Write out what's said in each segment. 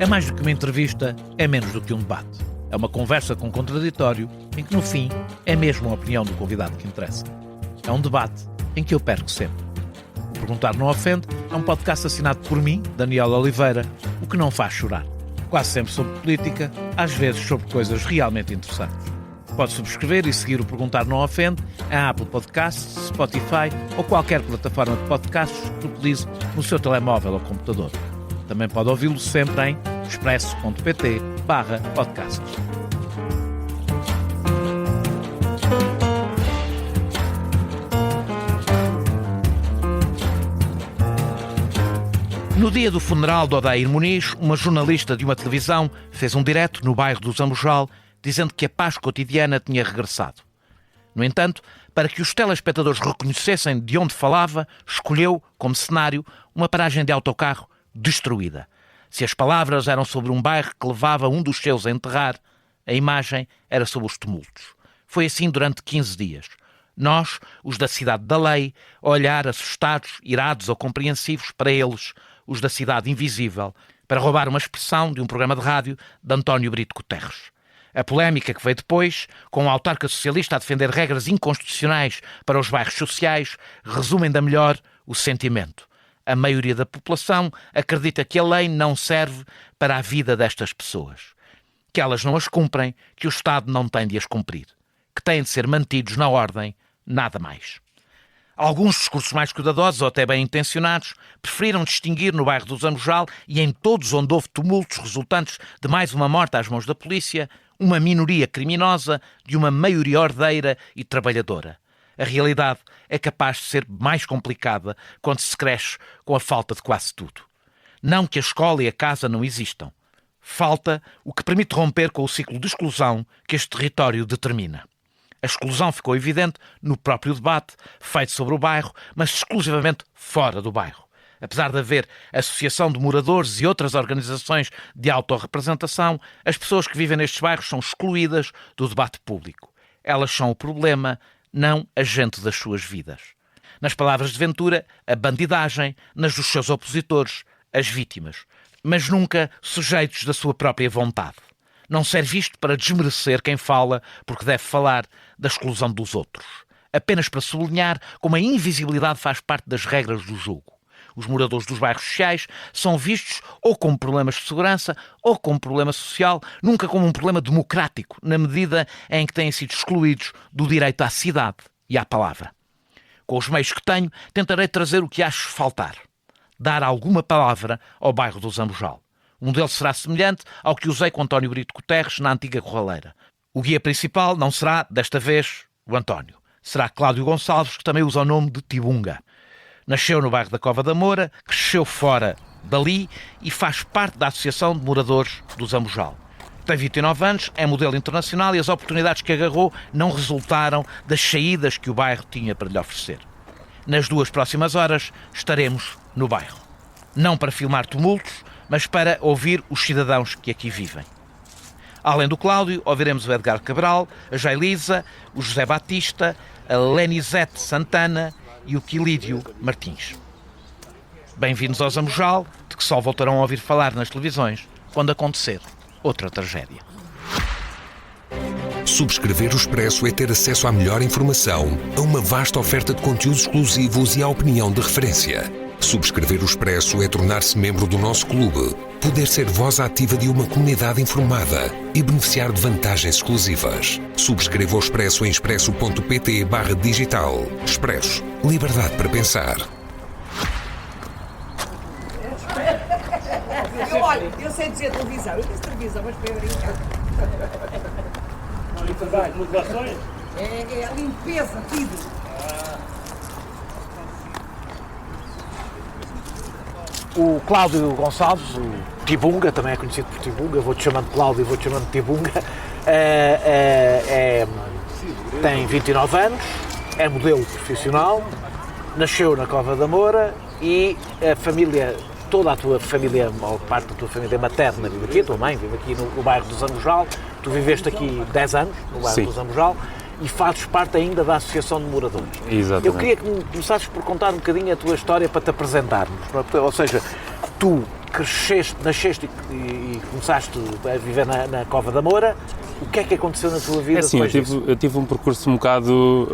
É mais do que uma entrevista, é menos do que um debate. É uma conversa com contraditório, em que no fim é mesmo a opinião do convidado que interessa. É um debate em que eu perco sempre. O Perguntar Não Ofende é um podcast assinado por mim, Daniel Oliveira, o que não faz chorar. Quase sempre sobre política, às vezes sobre coisas realmente interessantes. Pode subscrever e seguir o Perguntar Não Ofende em Apple Podcasts, Spotify ou qualquer plataforma de podcasts que utilize no seu telemóvel ou computador. Também pode ouvi-lo sempre em expresso.pt/podcasts. No dia do funeral de Odair Muniz, uma jornalista de uma televisão fez um direto no bairro do Zambujal, dizendo que a paz cotidiana tinha regressado. No entanto, para que os telespectadores reconhecessem de onde falava, escolheu, como cenário, uma paragem de autocarro destruída. Se as palavras eram sobre um bairro que levava um dos seus a enterrar, a imagem era sobre os tumultos. Foi assim durante 15 dias. Nós, os da Cidade da Lei, a olhar assustados, irados ou compreensivos para eles, os da Cidade Invisível, para roubar uma expressão de um programa de rádio de António Brito Guterres. A polémica que veio depois, com o autarca socialista a defender regras inconstitucionais para os bairros sociais, resume ainda melhor o sentimento. A maioria da população acredita que a lei não serve para a vida destas pessoas. Que elas não as cumprem, que o Estado não tem de as cumprir. Que têm de ser mantidos na ordem, nada mais. Alguns discursos mais cuidadosos ou até bem intencionados preferiram distinguir no bairro do Zambujal e em todos onde houve tumultos resultantes de mais uma morte às mãos da polícia, uma minoria criminosa de uma maioria ordeira e trabalhadora. A realidade é capaz de ser mais complicada quando se cresce com a falta de quase tudo. Não que a escola e a casa não existam. Falta o que permite romper com o ciclo de exclusão que este território determina. A exclusão ficou evidente no próprio debate feito sobre o bairro, mas exclusivamente fora do bairro. Apesar de haver associação de moradores e outras organizações de autorrepresentação, as pessoas que vivem nestes bairros são excluídas do debate público. Elas são o problema, não a gente das suas vidas. Nas palavras de Ventura, a bandidagem, nas dos seus opositores, as vítimas, mas nunca sujeitos da sua própria vontade. Não serve isto para desmerecer quem fala porque deve falar da exclusão dos outros. Apenas para sublinhar como a invisibilidade faz parte das regras do jogo. Os moradores dos bairros sociais são vistos ou como problemas de segurança ou como problema social, nunca como um problema democrático, na medida em que têm sido excluídos do direito à cidade e à palavra. Com os meios que tenho, tentarei trazer o que acho faltar. Dar alguma palavra ao bairro do Zambujal. Um deles será semelhante ao que usei com António Brito Guterres na antiga Corraleira. O guia principal não será, desta vez, o António. Será Cláudio Gonçalves, que também usa o nome de Tibunga. Nasceu no bairro da Cova da Moura, cresceu fora dali e faz parte da Associação de Moradores do Zambujal. Tem 29 anos, é modelo internacional e as oportunidades que agarrou não resultaram das saídas que o bairro tinha para lhe oferecer. Nas 2 próximas horas estaremos no bairro. Não para filmar tumultos, mas para ouvir os cidadãos que aqui vivem. Além do Cláudio, ouviremos o Edgar Cabral, a Jailisa, o José Batista, a Lenizete Santana e o Quilídio Martins. Bem-vindos ao Zambujal, de que só voltarão a ouvir falar nas televisões quando acontecer outra tragédia. Subscrever o Expresso é ter acesso à melhor informação, a uma vasta oferta de conteúdos exclusivos e à opinião de referência. Subscrever o Expresso é tornar-se membro do nosso clube, poder ser voz ativa de uma comunidade informada e beneficiar de vantagens exclusivas. Subscreva o Expresso em expresso.pt/digital. Expresso. Liberdade para pensar. Eu sei dizer televisão. Eu disse televisão, mas foi brincar. Modulações? É a limpeza, tudo. O Cláudio Gonçalves, o Tibunga, também é conhecido por Tibunga, vou-te chamando Cláudio e vou-te chamando Tibunga, tem 29 anos, é modelo profissional, nasceu na Cova da Moura e a família, toda a tua família, ou parte da tua família materna vive aqui, a tua mãe vive aqui no bairro do Zambujal, tu viveste aqui 10 anos no bairro do Zambujal e fazes parte ainda da Associação de Moradores. Exatamente. Eu queria que começasses por contar um bocadinho a tua história para te apresentarmos. Ou seja, tu cresceste, nasceste e começaste a viver na Cova da Moura. O que é que aconteceu na tua vida depois disso? Eu tive um percurso um bocado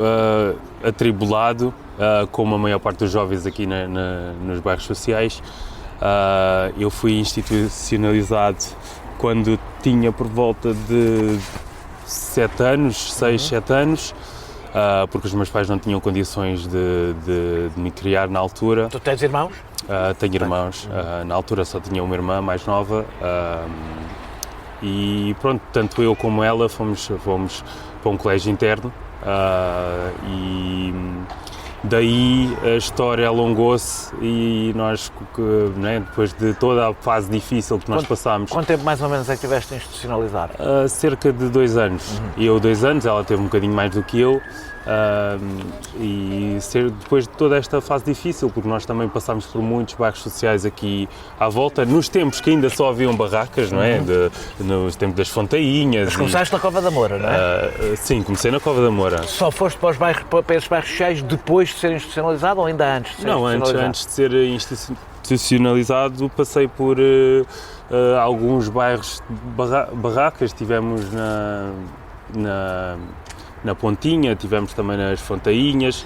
atribulado, como a maior parte dos jovens aqui nos bairros sociais. Eu fui institucionalizado quando tinha por volta de 7 anos, 6, 7 anos, porque os meus pais não tinham condições de me criar na altura. Tu tens irmãos? Tenho irmãos. Na altura só tinha uma irmã mais nova. E pronto, tanto eu como ela fomos para um colégio interno. E daí a história alongou-se e nós, né, depois de toda a fase difícil que nós passámos... Quanto tempo mais ou menos é que tiveste institucionalizado? Cerca de 2 anos. Eu 2 anos, ela teve um bocadinho mais do que eu. E depois de toda esta fase difícil, porque nós também passámos por muitos bairros sociais aqui à volta, nos tempos que ainda só haviam barracas, não é? Nos tempos das Fontainhas. Mas começaste na Cova da Moura, não é? Sim, comecei na Cova da Moura. Só foste para esses bairros sociais depois de ser institucionalizado ou ainda antes de ser institucionalizado? Não, antes de ser institucionalizado passei por alguns bairros de barracas, tivemos na Pontinha, tivemos também nas Fontainhas,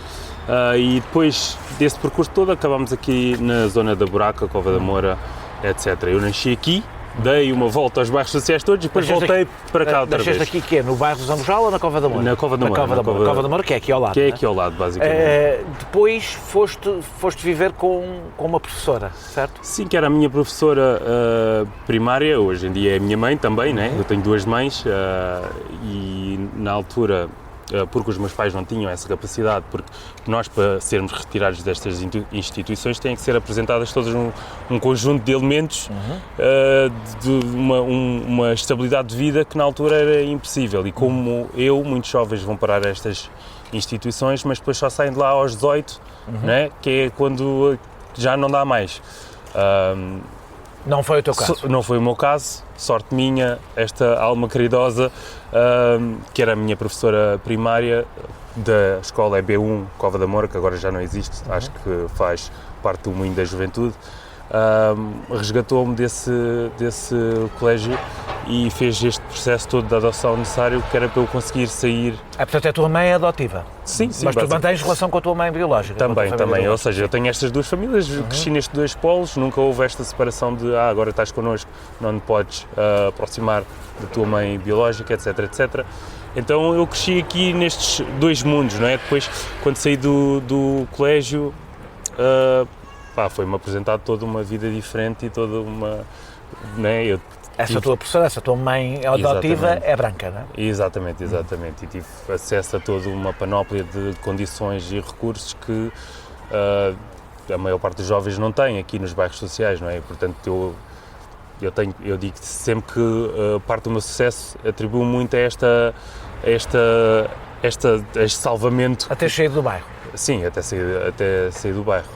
e depois desse percurso todo acabámos aqui na zona da Buraca, Cova da Moura, etc. Eu nasci aqui, dei uma volta aos bairros sociais todos e depois voltei para cá outra vez. Nasceste aqui que é? No bairro do Zambojal ou na Cova da Moura? Na Cova da Moura. Cova da Moura, que é aqui ao lado. Que é aqui ao lado, basicamente. Depois foste viver com uma professora, certo? Sim, que era a minha professora primária, hoje em dia é a minha mãe também, né? Eu tenho 2 mães e na altura... porque os meus pais não tinham essa capacidade, porque nós, para sermos retirados destas instituições, têm que ser apresentadas todas um conjunto de elementos de uma estabilidade de vida que na altura era impossível. E como muitos jovens vão parar a estas instituições, mas depois só saem de lá aos 18, né? Que é quando já não dá mais. Não foi o teu caso? Não foi o meu caso, sorte minha, esta alma caridosa, que era a minha professora primária da escola EB1 Cova da Moura, que agora já não existe, acho que faz parte do Moinho da Juventude, resgatou-me desse colégio e fez este processo todo de adoção necessário, que era para eu conseguir sair. Portanto, a tua mãe é adotiva? Sim. Mas tu mantens relação com a tua mãe biológica? Também. Ou seja, eu tenho estas 2 famílias, cresci nestes 2 polos, nunca houve esta separação de agora estás connosco, não te podes aproximar da tua mãe biológica, etc, etc. Então eu cresci aqui nestes 2 mundos, não é? Depois, quando saí do colégio, foi-me apresentado toda uma vida diferente e toda uma... Né? Tua professora, essa tua mãe adotiva é branca, não é? Exatamente. E tive acesso a toda uma panóplia de condições e recursos que a maior parte dos jovens não tem aqui nos bairros sociais, não é? Portanto, eu digo sempre que parte do meu sucesso atribuo muito a este salvamento. Até sair do bairro? Sim, até sair do bairro.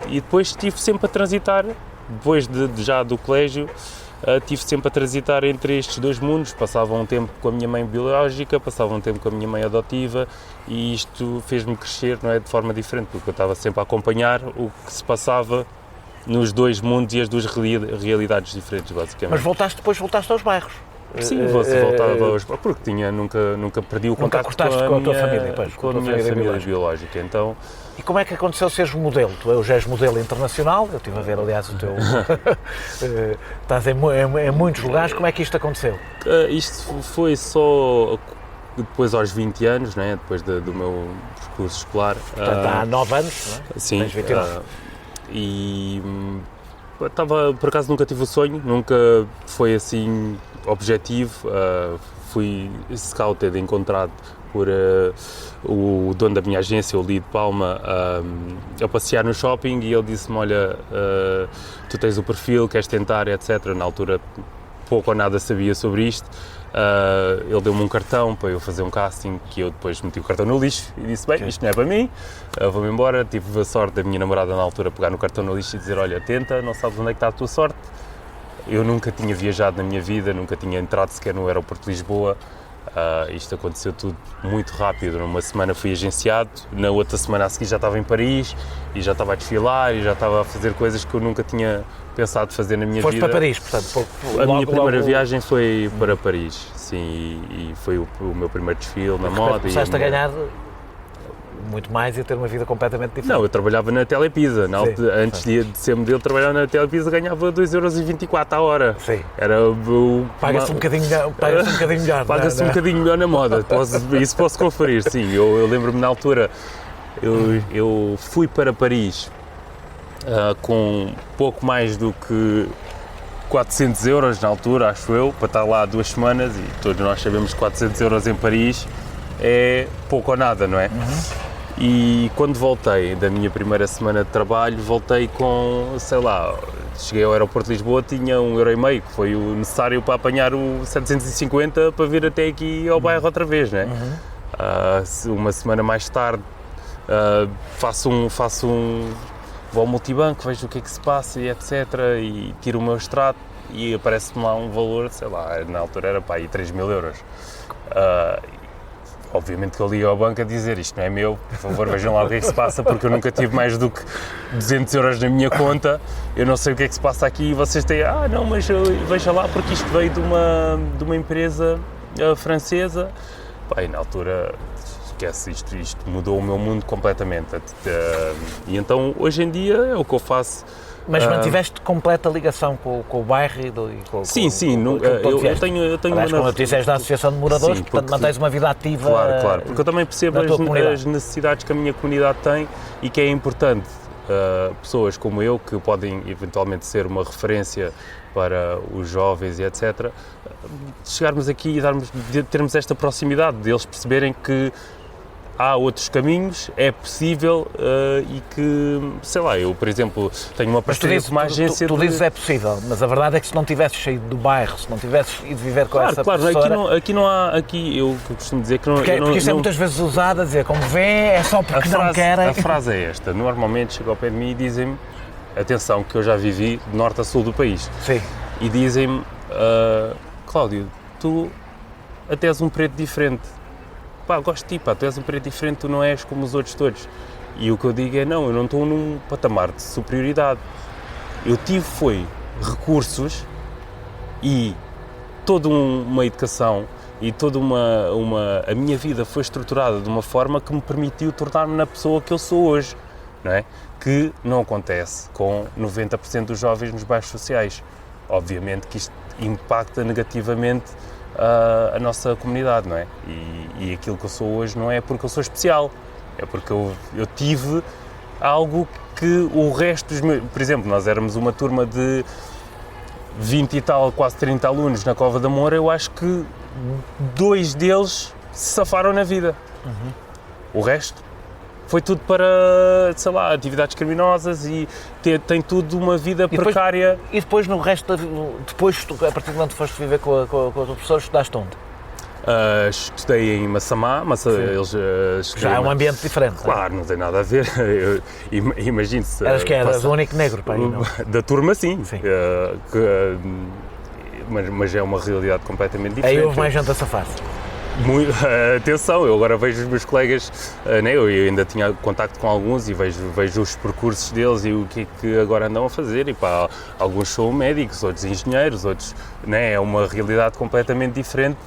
E depois estive sempre a transitar, depois já do colégio, estive sempre a transitar entre estes 2 mundos. Passava um tempo com a minha mãe biológica, passava um tempo com a minha mãe adotiva, e isto fez-me crescer, não é, de forma diferente, porque eu estava sempre a acompanhar o que se passava nos 2 mundos e as 2 realidades diferentes, basicamente. Mas depois voltaste aos bairros? Sim, voltava aos bairros, porque nunca perdi o contacto com a tua família, com a minha família biológica. Então... E como é que aconteceu seres modelo? Tu já és modelo internacional, eu estive a ver, aliás, o teu... Estás em muitos lugares, como é que isto aconteceu? Isto foi só depois aos 20 anos, né? Depois do meu percurso escolar. Portanto, há 9 anos, não é? Sim. E por acaso nunca tive o sonho, nunca foi assim objetivo. Fui scouted, encontrado por o dono da minha agência, o Lee de Palma, a passear no shopping, e ele disse-me: olha, tu tens o perfil, queres tentar, etc. Na altura pouco ou nada sabia sobre isto. Ele deu-me um cartão para eu fazer um casting, que eu depois meti o cartão no lixo e disse: bem, isto não é para mim, vou-me embora. Tive a sorte da minha namorada na altura pegar no cartão no lixo e dizer: olha, tenta, não sabes onde é que está a tua sorte. Eu nunca tinha viajado na minha vida, nunca tinha entrado sequer no aeroporto de Lisboa. Isto aconteceu tudo muito rápido. Numa semana fui agenciado, na outra semana a seguir já estava em Paris e já estava a desfilar e já estava a fazer coisas que eu nunca tinha pensado fazer na minha Foste vida. para Paris, portanto. A minha primeira viagem foi para Paris, sim, e foi o meu primeiro desfile na moda. Começaste a ganhar muito mais e a ter uma vida completamente diferente. Não, eu trabalhava na Telepisa. Antes de ser modelo, trabalhava na Telepisa, ganhava 2,24€ à hora. Sim. Era Paga-se um bocadinho melhor. Paga-se um bocadinho melhor na moda, isso posso conferir, sim. Eu lembro-me na altura, eu fui para Paris com pouco mais do que 400€ na altura, acho eu, para estar lá 2 semanas, e todos nós sabemos que 400€ em Paris é pouco ou nada, não é? E quando voltei da minha primeira semana de trabalho, voltei com, sei lá, cheguei ao aeroporto de Lisboa, tinha 1,5€, que foi o necessário para apanhar o 750 para vir até aqui ao bairro outra vez, não é? Uma semana mais tarde vou ao multibanco, vejo o que é que se passa e etc, e tiro o meu extrato e aparece-me lá um valor, sei lá, na altura era para aí 3.000€. Obviamente que eu ligo ao banco a dizer isto não é meu, por favor vejam lá o que é que se passa, porque eu nunca tive mais do que 200€ na minha conta, eu não sei o que é que se passa aqui, e vocês têm, não, mas veja lá porque isto veio de uma empresa francesa. Pá, e na altura, esquece, isto mudou o meu mundo completamente. E então hoje em dia é o que eu faço. Mas mantiveste completa ligação com o bairro e com sim, eu tenho aliás, como eu disse, és da Associação de Moradores, sim, portanto mantens uma vida ativa. Claro, porque eu também percebo as necessidades que a minha comunidade tem e que é importante pessoas como eu, que podem eventualmente ser uma referência para os jovens e etc, chegarmos aqui e termos esta proximidade, deles perceberem que há outros caminhos, é possível e que, sei lá, eu, por exemplo, tenho uma parceria com uma agência tu dizes é possível, mas a verdade é que se não tivesses saído do bairro, se não tivesses ido viver com essa professora... Aqui não há, eu costumo dizer que não... Porque isto é muitas vezes usado a dizer, como vê, é só porque não querem... A frase é esta, normalmente chegam ao pé de mim e dizem-me, atenção, que eu já vivi de norte a sul do país. Sim. E dizem-me, Cláudio, tu até és um preto diferente. Pá, gosto de ti, pá, tu és um preto diferente, tu não és como os outros todos. E o que eu digo é, não, eu não estou num patamar de superioridade. Eu tive, recursos e toda uma educação e toda a minha vida foi estruturada de uma forma que me permitiu tornar-me na pessoa que eu sou hoje, não é? Que não acontece com 90% dos jovens nos bairros sociais. Obviamente que isto impacta negativamente a nossa comunidade, não é? E aquilo que eu sou hoje não é porque eu sou especial, é porque eu tive algo que o resto dos meus... Por exemplo, nós éramos uma turma de 20 e tal, quase 30 alunos na Cova da Moura, eu acho que 2 deles se safaram na vida. O resto foi tudo para, sei lá, atividades criminosas e tem tudo uma vida precária. E depois no resto, a partir de quando foste viver com os professores, estudaste onde? Estudei em Massamá, Já é um ambiente diferente. Claro, não tem nada a ver, imagine-se. Eras o único negro para aí, não? Da turma, sim. Sim. Mas é uma realidade completamente diferente. Aí houve mais gente a safar-se. Atenção, eu agora vejo os meus colegas, né, eu ainda tinha contacto com alguns e vejo os percursos deles e o que é que agora andam a fazer, e pá, alguns são médicos, outros engenheiros, outros, né, é uma realidade completamente diferente,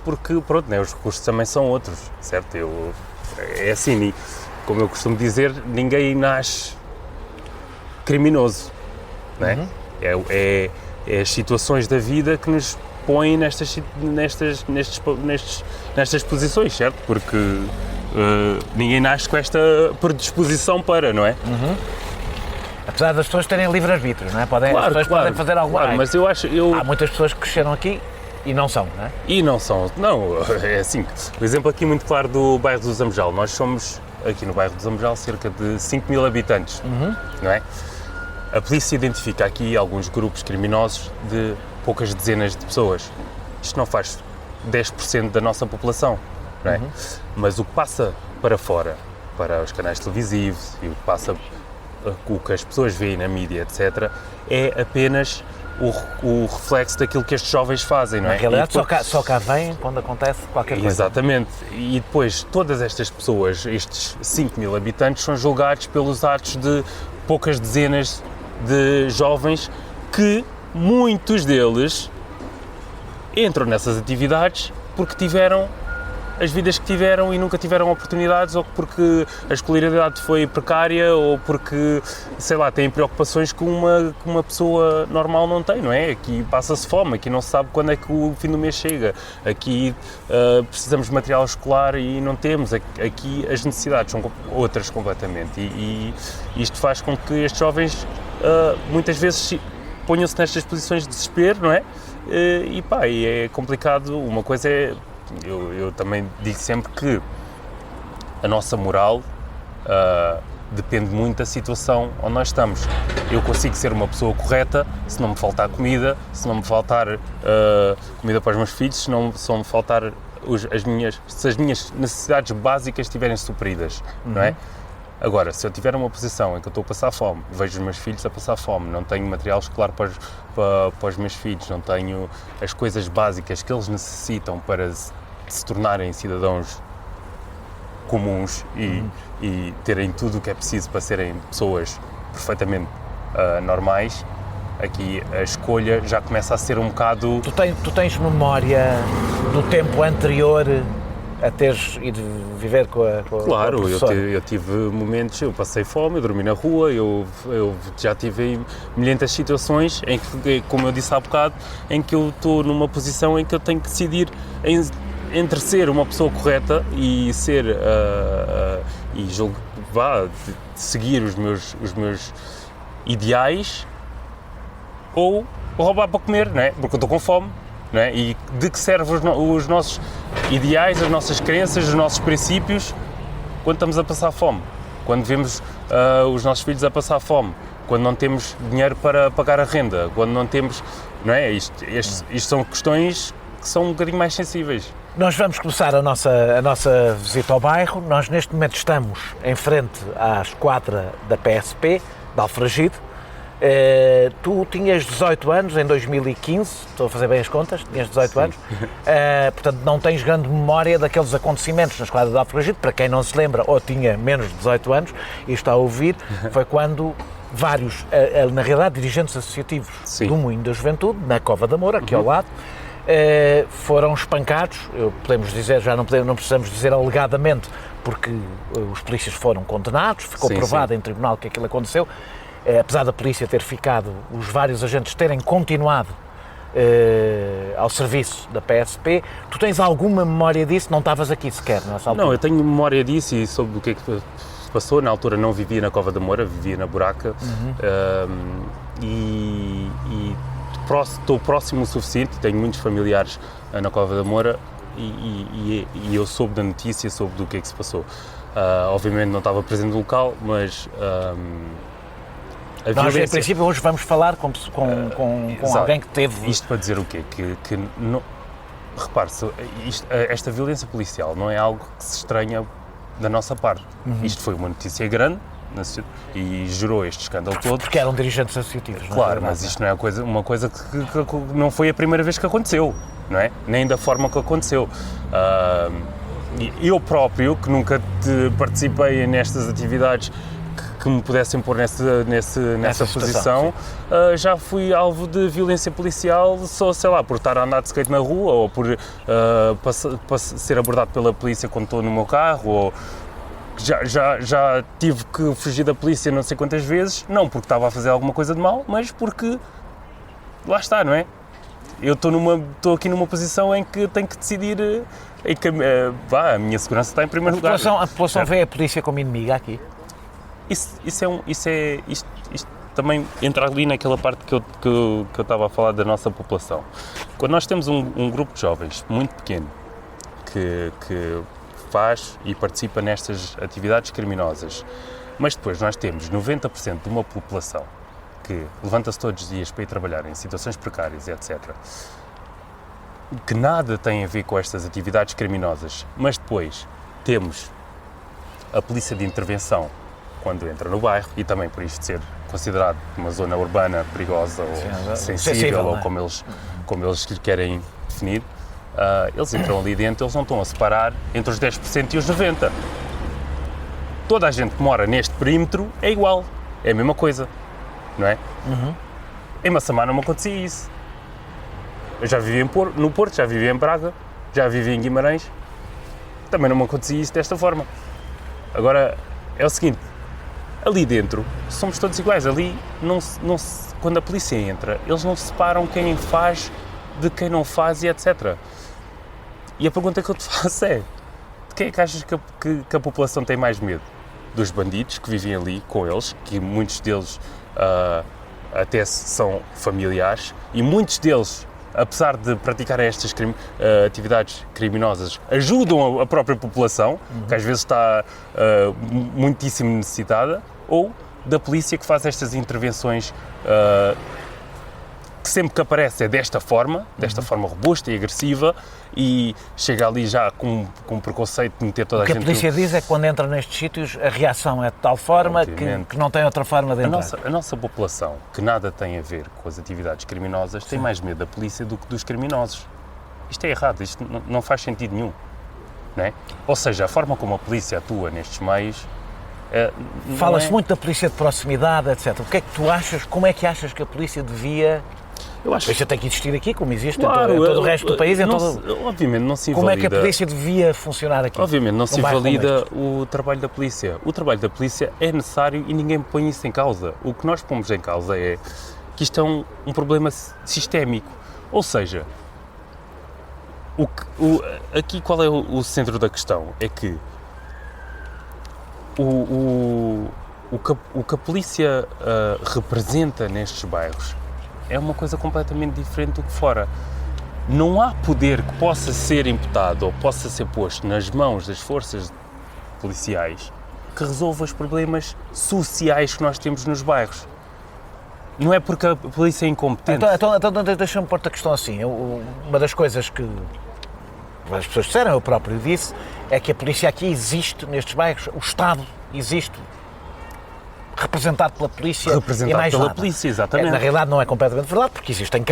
porque, pronto, né, os recursos também são outros, certo? É assim, como eu costumo dizer, ninguém nasce criminoso, né? É as situações da vida que nos põem nestas posições, certo? Porque ninguém nasce com esta predisposição para, não é? Apesar das pessoas terem livre-arbítrio, não é? As pessoas podem fazer alguma coisa. Mas eu acho... Há muitas pessoas que cresceram aqui e não são, não é? E não são. Não, é assim. O exemplo aqui muito claro do bairro do Zamujal. Nós somos, aqui no bairro do Zamujal, cerca de 5.000 habitantes, não é? A polícia identifica aqui alguns grupos criminosos de poucas dezenas de pessoas. Isto não faz 10% da nossa população, não é? Mas o que passa para fora, para os canais televisivos e o que passa, o que as pessoas veem na mídia, etc., é apenas o reflexo daquilo que estes jovens fazem, não é? Na realidade, só cá vem quando acontece qualquer coisa. Exatamente. E depois, todas estas pessoas, estes 5.000 habitantes, são julgados pelos atos de poucas dezenas de jovens que muitos deles entram nessas atividades porque tiveram as vidas que tiveram e nunca tiveram oportunidades, ou porque a escolaridade foi precária, ou porque, sei lá, têm preocupações que uma pessoa normal não tem, não é? Aqui passa-se fome, aqui não se sabe quando é que o fim do mês chega, aqui precisamos de material escolar e não temos, aqui as necessidades são outras completamente, e isto faz com que estes jovens muitas vezes ponham-se nestas posições de desespero, não é? E é complicado. Uma coisa é, eu também digo sempre que a nossa moral depende muito da situação onde nós estamos. Eu consigo ser uma pessoa correta se não me faltar comida, se não me faltar comida para os meus filhos, se não me faltar se as minhas necessidades básicas estiverem supridas, não é? Agora, se eu tiver uma posição em que eu estou a passar fome, vejo os meus filhos a passar fome, não tenho material escolar para os meus filhos, não tenho as coisas básicas que eles necessitam para se tornarem cidadãos comuns e terem tudo o que é preciso para serem pessoas perfeitamente normais, aqui a escolha já começa a ser um bocado... Tu tens memória do tempo anterior a teres ido viver com a Claro, professora? eu tive momentos, eu passei fome, eu dormi na rua, eu já tive milhentas situações em que, como eu disse há bocado, em que eu estou numa posição em que eu tenho que decidir entre ser uma pessoa correta e ser seguir os meus ideais, ou roubar para comer, não é? Porque eu estou com fome, não é? E de que servem os nossos ideais, as nossas crenças, os nossos princípios quando estamos a passar fome, quando vemos os nossos filhos a passar fome, quando não temos dinheiro para pagar a renda, quando não temos, não é? Isto são questões que são um bocadinho mais sensíveis. Nós vamos começar a nossa visita ao bairro. Nós neste momento estamos em frente à esquadra da PSP, de Alfragide. Tu tinhas 18 anos em 2015, estou a fazer bem as contas, tinhas 18 anos, portanto não tens grande memória daqueles acontecimentos na esquadra de Alfragide. Para quem não se lembra ou tinha menos de 18 anos e está a ouvir, foi quando vários, na realidade, dirigentes associativos do Moinho da Juventude, na Cova da Moura, aqui ao lado, foram espancados. Podemos dizer, já não precisamos dizer alegadamente, porque os polícias foram condenados, ficou provado em tribunal que aquilo aconteceu. Apesar da polícia ter ficado, os vários agentes terem continuado ao serviço da PSP, tu tens alguma memória disso? Não estavas aqui sequer nessa altura? Não, eu tenho memória disso e soube o que é que se passou. Na altura não vivia na Cova da Moura, vivia na Buraca, e estou próximo o suficiente, tenho muitos familiares na Cova da Moura e eu soube da notícia, soube do que é que se passou. Obviamente não estava presente no local, mas... Nós, em princípio, hoje vamos falar com alguém que teve... Isto para dizer o quê? Que não... Repare-se, esta violência policial não é algo que se estranha da nossa parte. Isto foi uma notícia grande e gerou este escândalo todo. Porque eram dirigentes associativos, não é? Claro, mas isto não é uma coisa que não foi a primeira vez que aconteceu, não é? Nem da forma que aconteceu. Eu próprio, que nunca participei nestas atividades que me pudessem pôr nessa posição, já fui alvo de violência policial só, sei lá, por estar a andar de skate na rua, ou por ser abordado pela polícia quando estou no meu carro, ou já tive que fugir da polícia não sei quantas vezes, não porque estava a fazer alguma coisa de mal, mas porque, lá está, não é? Eu estou aqui numa posição em que tenho que decidir, em que a minha segurança está em primeiro lugar. A população vê a polícia como inimiga aqui? Isto também entra ali naquela parte que eu estava a falar da nossa população. Quando nós temos um grupo de jovens muito pequeno que faz e participa nestas atividades criminosas, mas depois nós temos 90% de uma população que levanta-se todos os dias para ir trabalhar em situações precárias, etc., que nada tem a ver com estas atividades criminosas, mas depois temos a polícia de intervenção quando entra no bairro, e também por isto ser considerado uma zona urbana perigosa ou sensível, ou como eles lhe querem definir, eles entram ali dentro, eles não estão a separar entre os 10% e os 90%. Toda a gente que mora neste perímetro é igual, é a mesma coisa. não é? Em Massamá não me acontecia isso. Eu já vivi no Porto, já vivi em Braga, já vivi em Guimarães, também não me acontecia isso desta forma. Agora, é o seguinte, ali dentro somos todos iguais, ali quando a polícia entra, eles não separam quem faz de quem não faz e etc. E a pergunta que eu te faço é, de quem é que achas que a população tem mais medo? Dos bandidos que vivem ali com eles, que muitos deles até são familiares, e muitos deles, apesar de praticarem estas atividades criminosas, ajudam a própria população, que às vezes está muitíssimo necessitada, ou da polícia que faz estas intervenções que sempre que aparece é desta forma robusta e agressiva, e chega ali já com preconceito de meter toda a gente... O que a polícia diz é que quando entra nestes sítios a reação é de tal forma que não tem outra forma de entrar. A nossa população, que nada tem a ver com as atividades criminosas, tem mais medo da polícia do que dos criminosos. Isto é errado, isto não faz sentido nenhum. Não é? Ou seja, a forma como a polícia atua nestes meios... Fala-se muito da polícia de proximidade, etc. O que é que tu achas, como é que achas que a polícia devia... Eu acho que a polícia tem que existir aqui, como existe em todo o resto do país. Obviamente não se invalida... Como é que a polícia devia funcionar aqui? Obviamente não se invalida o trabalho da polícia. O trabalho da polícia é necessário e ninguém põe isso em causa. O que nós pomos em causa é que isto é um problema sistémico. Ou seja, aqui qual é o centro da questão? É que o que a polícia representa nestes bairros é uma coisa completamente diferente do que fora. Não há poder que possa ser imputado ou possa ser posto nas mãos das forças policiais que resolva os problemas sociais que nós temos nos bairros. Não é porque a polícia é incompetente. Então deixa-me pôr-te a questão assim. Uma das coisas que as pessoas disseram, eu próprio disse, é que a polícia aqui existe nestes bairros, o Estado existe representado pela polícia e mais pela nada. Polícia, exatamente. Na realidade não é completamente verdade, porque existem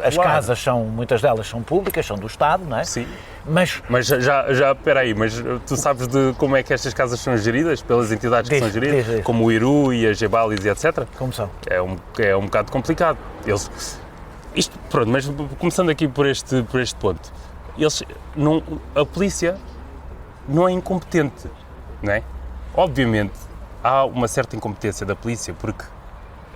as casas muitas delas são públicas, são do Estado, não é? Sim. Mas espera aí, mas tu sabes de como é que estas casas são geridas, pelas entidades que são geridas, como o IRU e a Gebalis e etc? Como são? É um bocado complicado. Pronto, mas começando aqui por este ponto, a polícia não é incompetente, não é? Obviamente, há uma certa incompetência da polícia, porque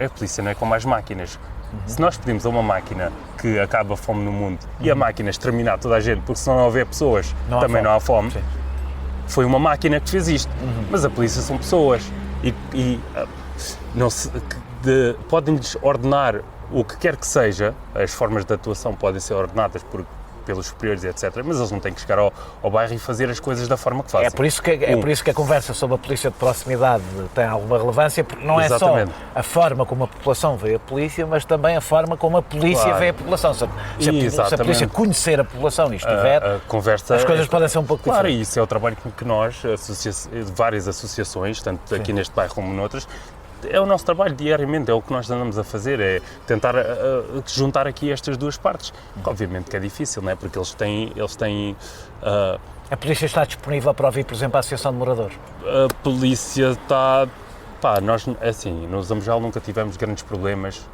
a polícia não é como as máquinas. Se nós pedimos a uma máquina que acaba a fome no mundo e a máquina exterminar toda a gente, porque se não houver pessoas, também não há fome, sim. Foi uma máquina que fez isto. Mas a polícia são pessoas e podem-lhes ordenar o que quer que seja, as formas de atuação podem ser ordenadas pelos superiores, etc. Mas eles não têm que chegar ao bairro e fazer as coisas da forma que fazem. É por isso que a conversa sobre a polícia de proximidade tem alguma relevância, porque não é só a forma como a população vê a polícia, mas também a forma como a polícia vê a população. Se a polícia conhecer a população e estiver, as coisas podem ser um pouco diferentes. Claro, e isso é o trabalho que nós, várias associações, tanto aqui neste bairro como noutras, é o nosso trabalho diariamente, é o que nós andamos a fazer, é tentar juntar aqui estas duas partes. Obviamente que é difícil, não é? Porque eles têm A polícia está disponível para ouvir, por exemplo, a Associação de Moradores? A polícia está... nós, assim, no Zambojal nunca tivemos grandes problemas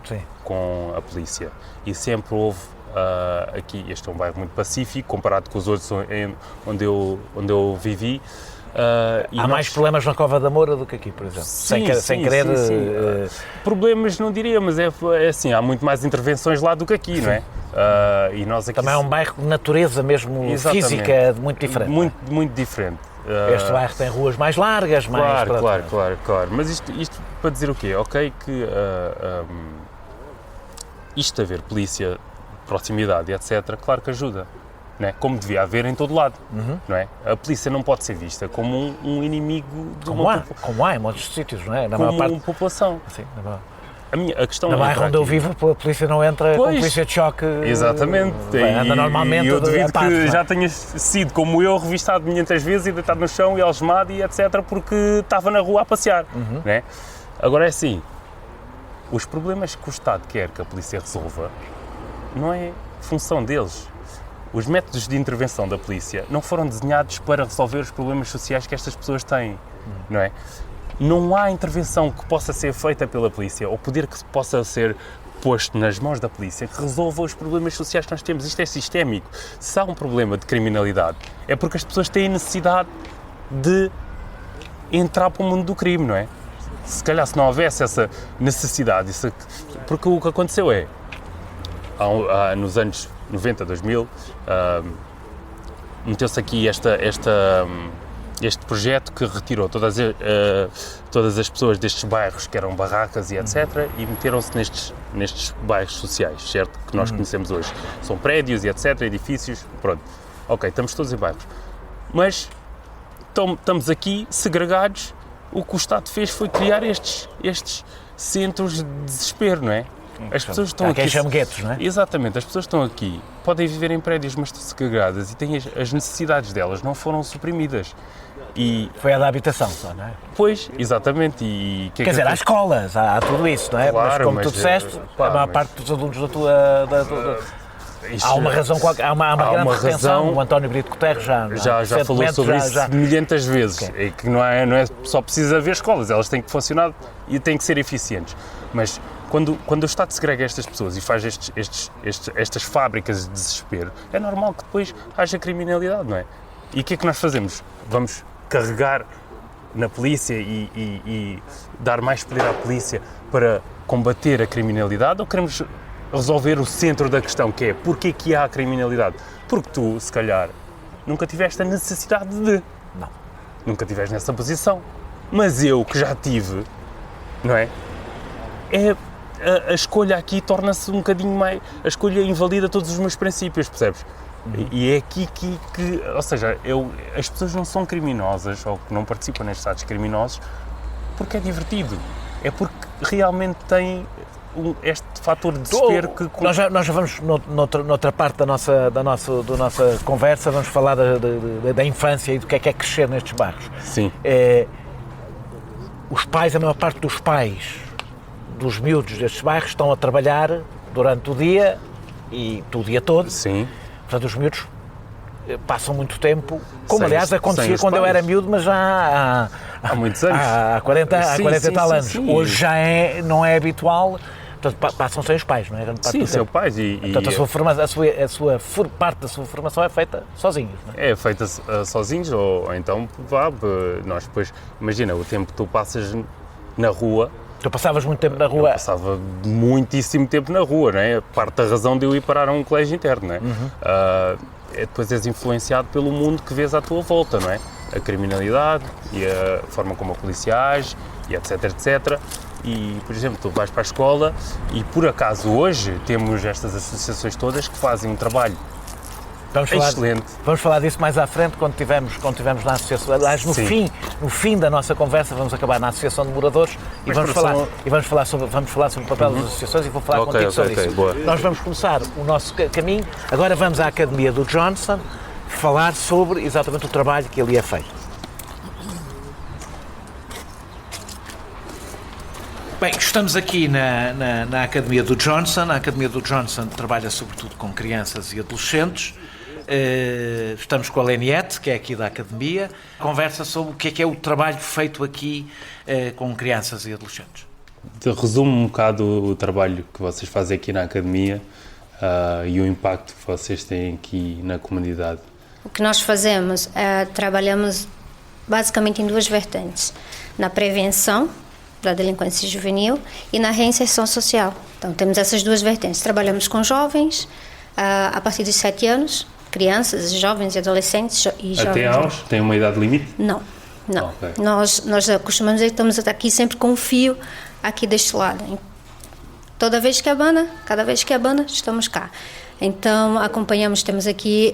com a polícia. E sempre houve aqui, este é um bairro muito pacífico, comparado com os outros onde eu vivi. Há mais problemas na Cova da Moura do que aqui, por exemplo? Sem querer... Problemas não diria, mas é assim, há muito mais intervenções lá do que aqui, não é? E nós aqui também é um bairro de natureza mesmo, física, muito diferente. Muito diferente. Este bairro tem ruas mais largas, Claro. Mas isto para dizer o quê? Ok que isto de haver polícia de proximidade, etc., claro que ajuda. Não é? Como devia haver em todo lado, não é? A polícia não pode ser vista como um inimigo de como há em muitos sítios, não é? Na maior parte da população. Sim, a questão no bairro onde eu vivo, a polícia não entra com polícia de choque. Exatamente. Anda normalmente. E eu duvido que já tenha sido, como eu, revistado muitas vezes e deitado no chão e algemado e etc., porque estava na rua a passear. Não é? Agora é assim, os problemas que o Estado quer que a polícia resolva não é função deles. Os métodos de intervenção da polícia não foram desenhados para resolver os problemas sociais que estas pessoas têm, não é? não há intervenção que possa ser feita pela polícia ou poder que possa ser posto nas mãos da polícia que resolva os problemas sociais que nós temos. Isto é sistémico. Se há um problema de criminalidade, é porque as pessoas têm necessidade de entrar para o mundo do crime, não é? Se calhar se não houvesse essa necessidade, porque o que aconteceu nos anos 90, 2000, meteu-se aqui este projeto que retirou todas as pessoas destes bairros que eram barracas e etc. e meteram-se nestes bairros sociais, certo? Que nós conhecemos hoje. São prédios e etc, edifícios, pronto. Ok, estamos todos em bairros. Mas estamos aqui segregados. O que o Estado fez foi criar estes centros de desespero, não é? As pessoas estão aqui... Quem chama guetos, não é? Exatamente, as pessoas estão aqui, podem viver em prédios, mas estão segregadas e têm as necessidades delas não foram suprimidas. E... Foi a da habitação só, não é? Pois, exatamente. E Quer dizer, há escolas, há tudo isso, não é? Claro, mas como tu disseste, a maior parte dos adultos da tua... Há uma razão qualquer, há uma grande retenção. O António Brito Guterres já falou sobre isso milhentas vezes. Okay. É que não é só precisa haver escolas, elas têm que funcionar e têm que ser eficientes. Mas quando o Estado segrega estas pessoas e faz estas fábricas de desespero, é normal que depois haja criminalidade, não é? E o que é que nós fazemos? Vamos carregar na polícia e dar mais poder à polícia para combater a criminalidade, ou queremos resolver o centro da questão, que é porque que há criminalidade? Porque tu, se calhar, nunca tiveste a necessidade de. Não. Nunca estiveste nessa posição. Mas eu, que já tive, não é? A escolha aqui torna-se um bocadinho mais... A escolha invalida todos os meus princípios, percebes? E é aqui que ou seja, as pessoas não são criminosas ou que não participam nestes atos criminosos porque é divertido. É porque realmente tem este fator de desespero que... Nós já vamos, noutra parte da nossa conversa, vamos falar da infância e do que é crescer nestes bairros. Sim. Os pais, a maior parte dos pais dos miúdos destes bairros estão a trabalhar durante o dia e o dia todo. Sim. Portanto, os miúdos passam muito tempo, como aliás acontecia quando eu era miúdo, mas já há muitos anos. Há 40 e tal anos. Sim. Hoje já não é habitual, portanto, passam sem os pais, não é? Sim, sem os pais. Portanto, parte da sua formação é feita sozinhos, não é? É feita sozinhos ou então, nós depois, imagina, o tempo que tu passas na rua. Tu passavas muito tempo na rua? Eu passava muitíssimo tempo na rua, não é? Parte da razão de eu ir parar a um colégio interno, não é? Depois és influenciado pelo mundo que vês à tua volta, não é? A criminalidade e a forma como a polícia age, e etc, etc. E, por exemplo, tu vais para a escola e, por acaso, hoje temos estas associações todas que fazem um trabalho excelente. Vamos falar disso mais à frente, quando estivermos na associação. Aliás, no fim da nossa conversa, vamos acabar na Associação de Moradores e vamos falar sobre o papel das associações e vou falar contigo sobre isso. Boa. Nós vamos começar o nosso caminho. Agora vamos à Academia do Johnson falar sobre exatamente o trabalho que ali é feito. Bem, estamos aqui na Academia do Johnson. A Academia do Johnson trabalha sobretudo com crianças e adolescentes. Estamos com a Leniette, que é aqui da Academia. Conversa sobre o que é o trabalho feito aqui com crianças e adolescentes. Resume um bocado o trabalho que vocês fazem aqui na Academia e o impacto que vocês têm aqui na comunidade. O que nós fazemos trabalhamos basicamente em duas vertentes. Na prevenção da delinquência juvenil e na reinserção social. Então, temos essas duas vertentes. Trabalhamos com jovens a partir dos 7 anos, crianças, jovens e adolescentes. Até aos? Tem uma idade limite? Não. Okay. Nós costumamos dizer que estamos aqui sempre com um fio aqui deste lado. Cada vez que é banda, estamos cá. Então, temos aqui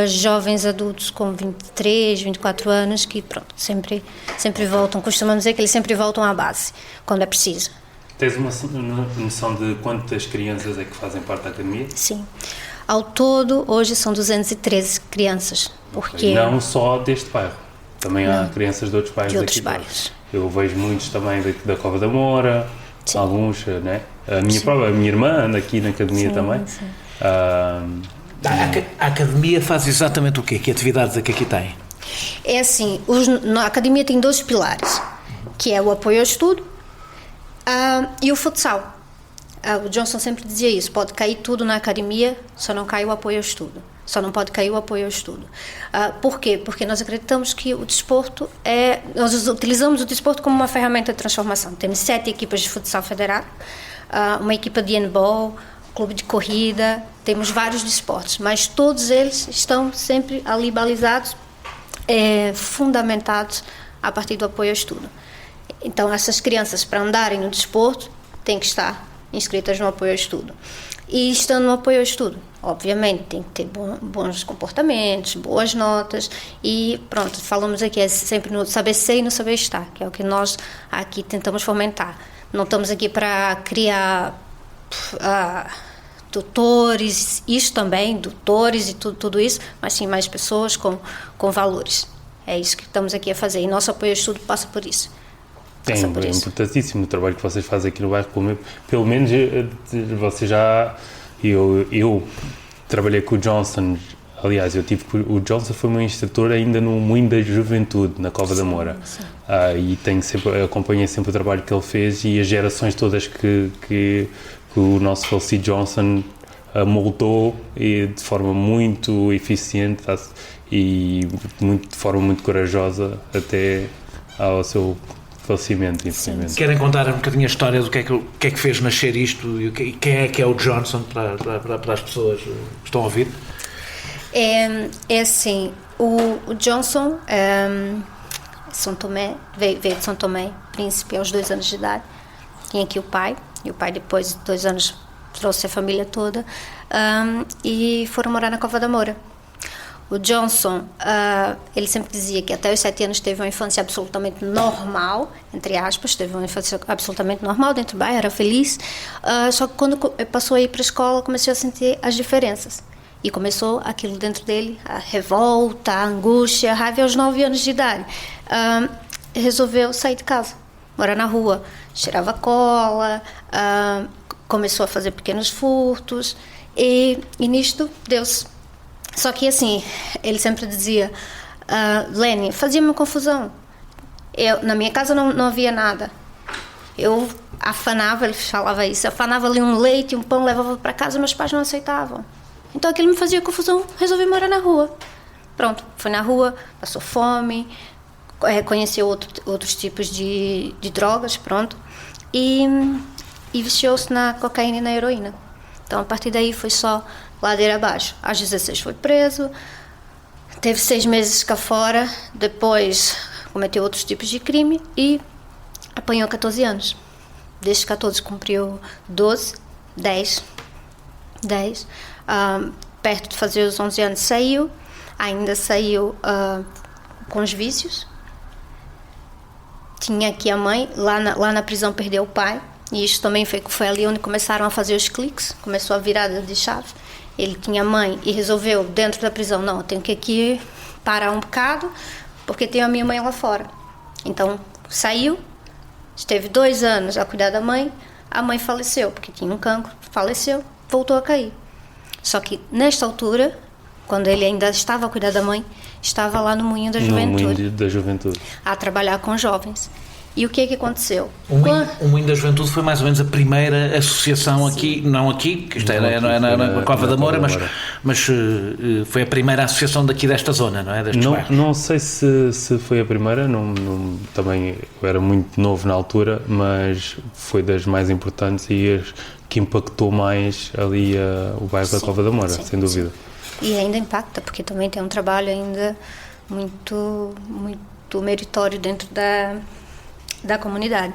jovens adultos com 23, 24 anos que, sempre voltam. Costumamos dizer que eles sempre voltam à base, quando é preciso. Tens uma noção de quantas crianças é que fazem parte da Academia? Sim. Ao todo, hoje são 213 crianças. Porque... Não só deste bairro, também há crianças de outros bairros de outros aqui. Bairros. Eu vejo muitos também da Cova da Moura, sim. Alguns, né? A minha irmã anda aqui na Academia também. Sim. A Academia faz exatamente o quê? Que atividades é que aqui tem? É assim, a Academia tem 2 pilares. que é o apoio ao estudo, e o futsal. O Johnson sempre dizia isso, pode cair tudo na academia, só não cai o apoio ao estudo. Só não pode cair o apoio ao estudo. Por quê? Porque nós acreditamos que o desporto nós utilizamos o desporto como uma ferramenta de transformação. Temos 7 equipas de futsal federado, uma equipa de handball, clube de corrida, temos vários desportos, mas todos eles estão sempre ali balizados, fundamentados a partir do apoio ao estudo. Então, essas crianças, para andarem no desporto, têm que estar inscritas no apoio ao estudo. E estando no apoio ao estudo, obviamente, tem que ter bons comportamentos, boas notas e pronto, falamos aqui sempre no saber ser e no saber estar, que é o que nós aqui tentamos fomentar. Não estamos aqui para criar tutores, isso também, tutores e tudo isso, mas sim mais pessoas com valores. É isso que estamos aqui a fazer e nosso apoio ao estudo passa por isso. É importantíssimo o trabalho que vocês fazem aqui no bairro. Pelo menos você já... Eu trabalhei com o Johnson, aliás, o Johnson foi meu instrutor ainda no Moinho da Juventude, na Cova da Moura. E acompanhei sempre o trabalho que ele fez e as gerações todas que o nosso falecido Johnson moldou de forma muito eficiente e de forma muito corajosa até ao seu falecimento, infelizmente. Querem contar um bocadinho a história do que é que fez nascer isto e quem é o Johnson para as pessoas que estão a ouvir? É assim, o Johnson São Tomé, veio de São Tomé, Príncipe, aos 2 anos de idade. Tinha aqui o pai, e o pai depois de 2 anos trouxe a família toda e foram morar na Cova da Moura. O Johnson, ele sempre dizia que até os 7 anos teve uma infância absolutamente normal, entre aspas, teve uma infância absolutamente normal dentro do bairro, era feliz, só que quando passou a ir para a escola, começou a sentir as diferenças. E começou aquilo dentro dele, a revolta, a angústia, a raiva aos 9 anos de idade. Resolveu sair de casa, morar na rua, cheirava cola, começou a fazer pequenos furtos, e nisto deu-se. Só que assim, ele sempre dizia, Leni, fazia-me confusão. Na minha casa não havia nada. Eu afanava, ele falava isso, afanava ali um leite, um pão, levava para casa, meus pais não aceitavam. Então aquilo me fazia confusão, resolvi morar na rua. Pronto, foi na rua, passou fome, conheceu outros tipos de drogas, pronto, e viciou-se na cocaína e na heroína. Então a partir daí foi só ladeira abaixo. Aos 16 foi preso, teve 6 meses cá fora, depois cometeu outros tipos de crime e apanhou 14 anos. Desde 14 cumpriu 12, 10, perto de fazer os 11 anos saiu, ainda saiu com os vícios. Tinha aqui a mãe, lá na prisão perdeu o pai, e isso também foi ali onde começaram a fazer os cliques, começou a virada de chave. Ele tinha mãe e resolveu dentro da prisão, não, eu tenho que aqui parar um bocado, porque tenho a minha mãe lá fora. Então saiu, esteve 2 anos a cuidar da mãe, a mãe faleceu, porque tinha um cancro, faleceu, voltou a cair. Só que nesta altura, quando ele ainda estava a cuidar da mãe, estava lá no Moinho da Juventude, a trabalhar com jovens. E o que é que aconteceu? O Moinho da Juventude foi mais ou menos a primeira associação aqui, não aqui, que isto era na Cova da Moura, mas foi a primeira associação daqui desta zona, não é? Não sei se foi a primeira, também eu era muito novo na altura, mas foi das mais importantes e as que impactou mais ali o bairro da Cova da Moura, sem dúvida. E ainda impacta, porque também tem um trabalho ainda muito meritório dentro da comunidade.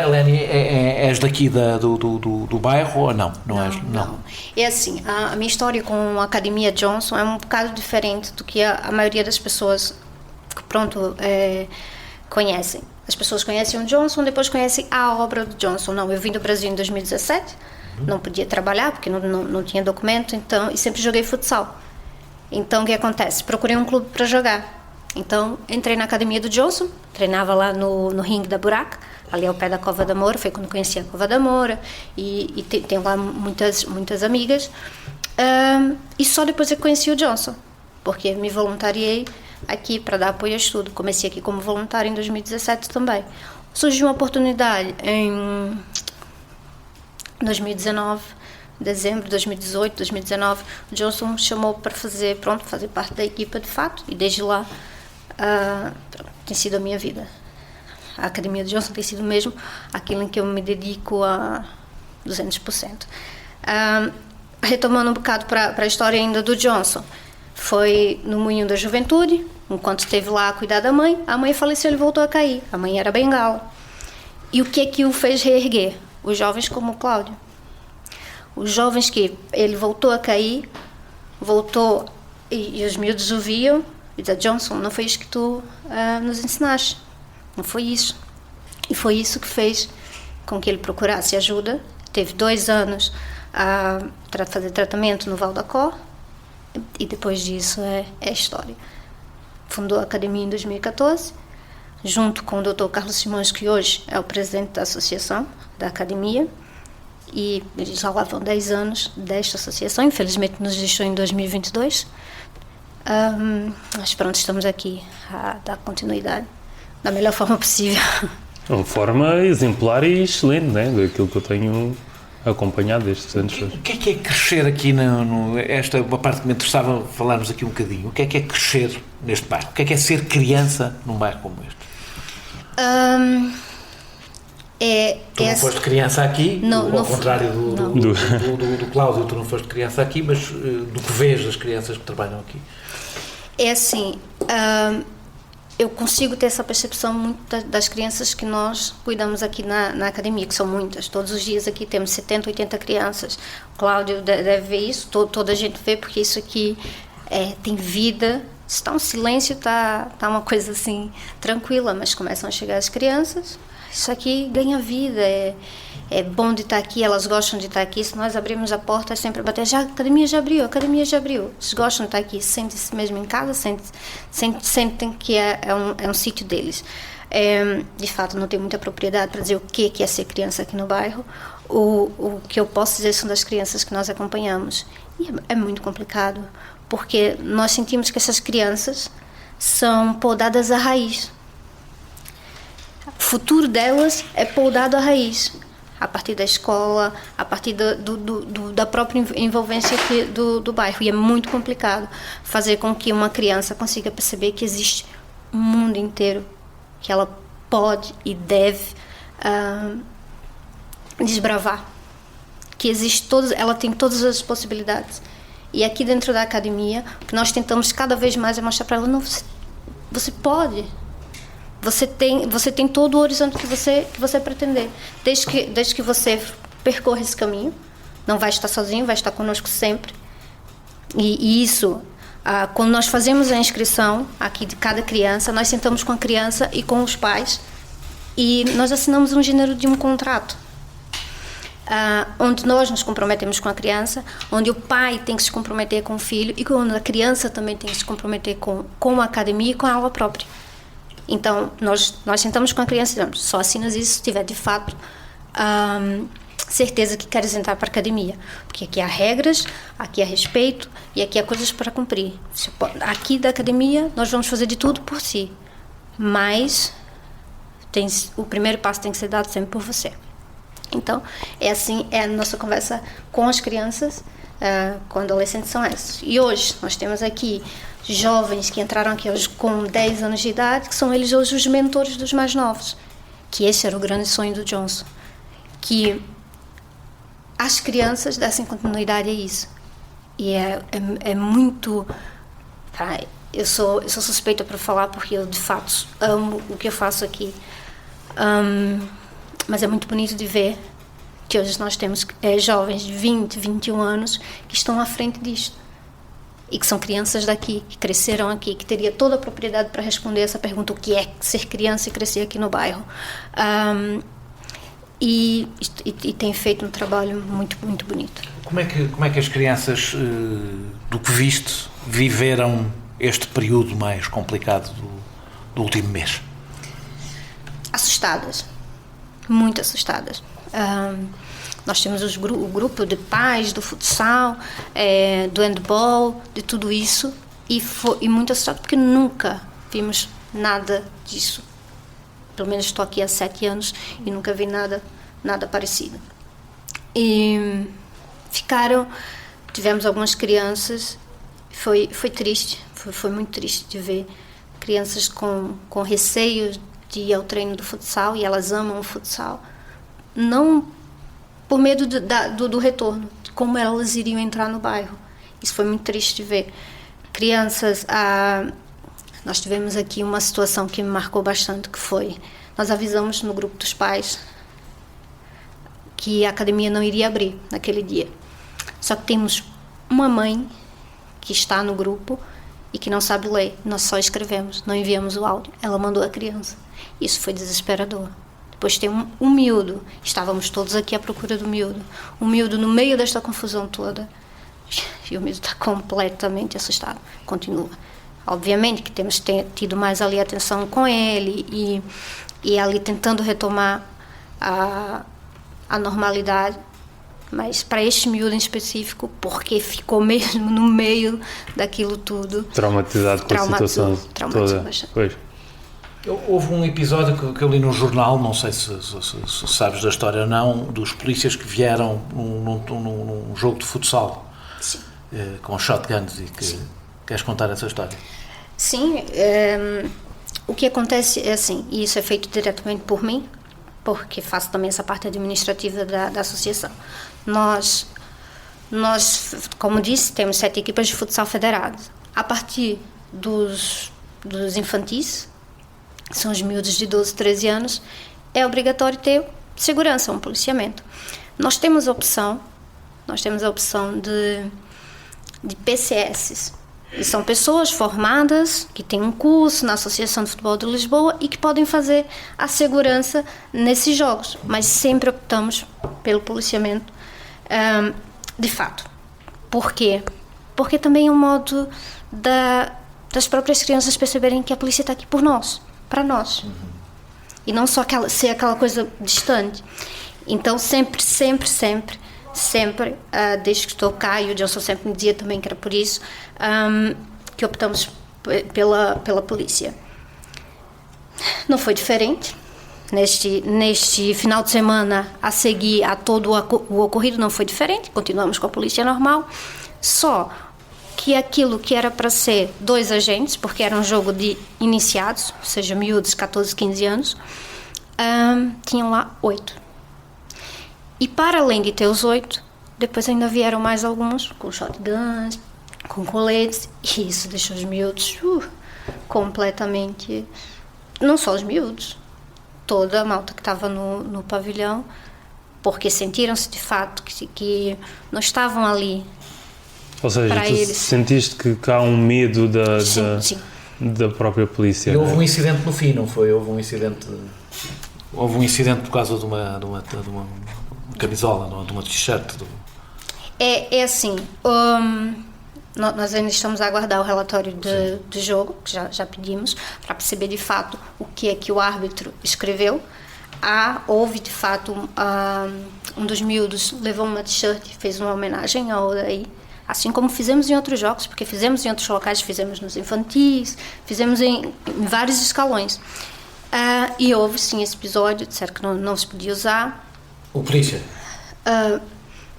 Leni, és daqui do bairro ou não? Não. É assim, a minha história com a Academia Johnson é um bocado diferente do que a maioria das pessoas conhecem. As pessoas conhecem o Johnson, depois conhecem a obra do Johnson. Não, eu vim do Brasil em 2017, não podia trabalhar porque não tinha documento, então, e sempre joguei futsal. Então o que acontece? Procurei um clube para jogar. Então entrei na Academia do Johnson, treinava lá no ringue da Buraca, ali ao pé da Cova da Moura, foi quando conheci a Cova da Moura, e tenho lá muitas amigas. E só depois eu conheci o Johnson, porque me voluntariei aqui para dar apoio ao estudo. Comecei aqui como voluntária em 2017 também. surgiu uma oportunidade em 2019, dezembro de 2018, 2019, o Johnson me chamou para fazer parte da equipa de fato, e desde lá tem sido a minha vida. A Academia do Johnson tem sido mesmo aquilo em que eu me dedico a 200%. Retomando um bocado para a história ainda do Johnson, foi no Moinho da Juventude, enquanto esteve lá a cuidar da mãe, a mãe faleceu, ele voltou a cair. A mãe era bengala. E o que é que o fez reerguer? Os jovens como o Cláudio. Os jovens que ele voltou a cair, voltou, e os miúdos ouviam, e diziam: Johnson, não foi isso que tu nos ensinaste. Não foi isso. E foi isso que fez com que ele procurasse ajuda. Teve 2 anos para fazer tratamento no Val da Có, e depois disso é história. Fundou a academia em 2014, junto com o Dr. Carlos Simões, que hoje é o presidente da associação, da academia, e eles já lá vão 10 anos desta associação. Infelizmente nos deixou em 2022, mas pronto, estamos aqui a dar continuidade da melhor forma possível. Uma forma exemplar e excelente, né? Daquilo que eu tenho acompanhado destes anos. O que é crescer aqui esta uma parte que me interessava falarmos aqui um bocadinho? O que é crescer neste bairro? O que é ser criança num bairro como este? Tu não foste criança aqui, ao contrário do Cláudio, tu não foste criança aqui, mas do que vês das crianças que trabalham aqui? É assim, eu consigo ter essa percepção muito das crianças que nós cuidamos aqui na academia, que são muitas. Todos os dias aqui temos 70, 80 crianças. O Cláudio deve ver isso, toda a gente vê, porque isso aqui tem vida. Se está um silêncio, tá uma coisa assim tranquila, mas começam a chegar as crianças, isso aqui ganha vida, é bom de estar aqui, elas gostam de estar aqui. Se nós abrimos a porta, é sempre a bater: a academia já abriu, eles gostam de estar aqui, sentem-se mesmo em casa, sentem que é um sítio deles. De fato, não tenho muita propriedade para dizer o que é ser criança aqui no bairro. O que eu posso dizer são das crianças que nós acompanhamos, e é muito complicado, porque nós sentimos que essas crianças são podadas à raiz. O futuro delas é podado à raiz, a partir da escola, a partir da própria envolvência aqui do bairro. E é muito complicado fazer com que uma criança consiga perceber que existe um mundo inteiro que ela pode e deve desbravar, que ela tem todas as possibilidades. E aqui dentro da academia, o que nós tentamos cada vez mais é mostrar para ela: não, você pode. Você tem todo o horizonte que você pretender. Desde que você percorra esse caminho, não vai estar sozinho, vai estar conosco sempre. E isso, quando nós fazemos a inscrição aqui de cada criança, nós sentamos com a criança e com os pais e nós assinamos um gênero de um contrato, onde nós nos comprometemos com a criança, onde o pai tem que se comprometer com o filho e onde a criança também tem que se comprometer com a academia e com ela própria. Então, nós sentamos com a criança e dizemos: só assinas isso se tiver, de fato, certeza que queres entrar para a academia. Porque aqui há regras, aqui há respeito e aqui há coisas para cumprir. Aqui da academia, nós vamos fazer de tudo por si. Mas o primeiro passo tem que ser dado sempre por você. Então, é a nossa conversa com as crianças, com adolescentes, são essas. E hoje, nós temos aqui jovens que entraram aqui hoje com 10 anos de idade, que são eles hoje os mentores dos mais novos, que esse era o grande sonho do Johnson, que as crianças dessem continuidade a isso. E é muito... Eu sou suspeita para falar, porque eu de fato amo o que eu faço aqui, mas é muito bonito de ver que hoje nós temos jovens de 20, 21 anos que estão à frente disto. E que são crianças daqui, que cresceram aqui, que teria toda a propriedade para responder essa pergunta: o que é ser criança e crescer aqui no bairro? E tem feito um trabalho muito, muito bonito. Como é que as crianças, do que viste, viveram este período mais complicado do último mês? Assustadas, muito assustadas. Nós temos o grupo de pais do futsal, do handball, de tudo isso, e muito assustado porque nunca vimos nada disso. pelo menos estou aqui há 7 anos e nunca vi nada parecido. E tivemos algumas crianças, foi triste, foi muito triste de ver crianças com receio de ir ao treino do futsal, e elas amam o futsal, não por medo do retorno, de como elas iriam entrar no bairro. Isso foi muito triste de ver. Crianças, nós tivemos aqui uma situação que me marcou bastante, que foi, nós avisamos no grupo dos pais que a academia não iria abrir naquele dia. Só que temos uma mãe que está no grupo e que não sabe ler. Nós só escrevemos, não enviamos o áudio. Ela mandou a criança. Isso foi desesperador. Depois tem um miúdo. Estávamos todos aqui à procura do miúdo. O miúdo no meio desta confusão toda. E o miúdo está completamente assustado. Continua. Obviamente que temos tido mais ali atenção com ele e ali tentando retomar a normalidade, mas para este miúdo em específico, porque ficou mesmo no meio daquilo tudo. Traumatizado com a situação toda. Pois. Houve um episódio que eu li no jornal, não sei se sabes da história ou não, dos polícias que vieram num jogo de futsal. Sim. Com shotguns e que... Sim. Queres contar essa história? Sim, o que acontece é assim, e isso é feito diretamente por mim, porque faço também essa parte administrativa da associação. Nós, como disse, temos 7 equipas de futsal federadas. A partir dos infantis, que são os miúdos de 12, 13 anos, é obrigatório ter segurança, um policiamento. Nós temos a opção de PCS. E são pessoas formadas, que têm um curso na Associação de Futebol de Lisboa e que podem fazer a segurança nesses jogos. Mas sempre optamos pelo policiamento de fato. Por quê? Porque também é um modo das próprias crianças perceberem que a polícia está aqui por nós, para nós. E não só ser aquela coisa distante. Então sempre, desde que estou cá, e o Johnson sempre me dizia também que era por isso, que optamos pela polícia. Não foi diferente. Neste final de semana, a seguir a todo o ocorrido, não foi diferente. Continuamos com a polícia normal, só que aquilo que era para ser 2 agentes, porque era um jogo de iniciados, ou seja, miúdos, 14, 15 anos, tinham lá 8. E para além de ter os 8, depois ainda vieram mais alguns com shotguns, com coletes, e isso deixou os miúdos completamente... Não só os miúdos, toda a malta que estava no pavilhão, porque sentiram-se de fato que não estavam ali. Ou seja, tu eles. Sentiste que há um medo Sim. da própria polícia. E houve um incidente no fim, não foi? Houve um incidente por causa de uma camisola, de uma t-shirt. É assim, nós ainda estamos a aguardar o relatório de jogo, que já pedimos, para perceber de fato o que é que o árbitro escreveu. Houve de fato um dos miúdos levou uma t-shirt e fez uma homenagem ao Odaí, assim como fizemos em outros jogos, porque fizemos em outros locais, fizemos nos infantis, fizemos em vários escalões. E houve sim esse episódio, disseram que não se podia usar. O polícia?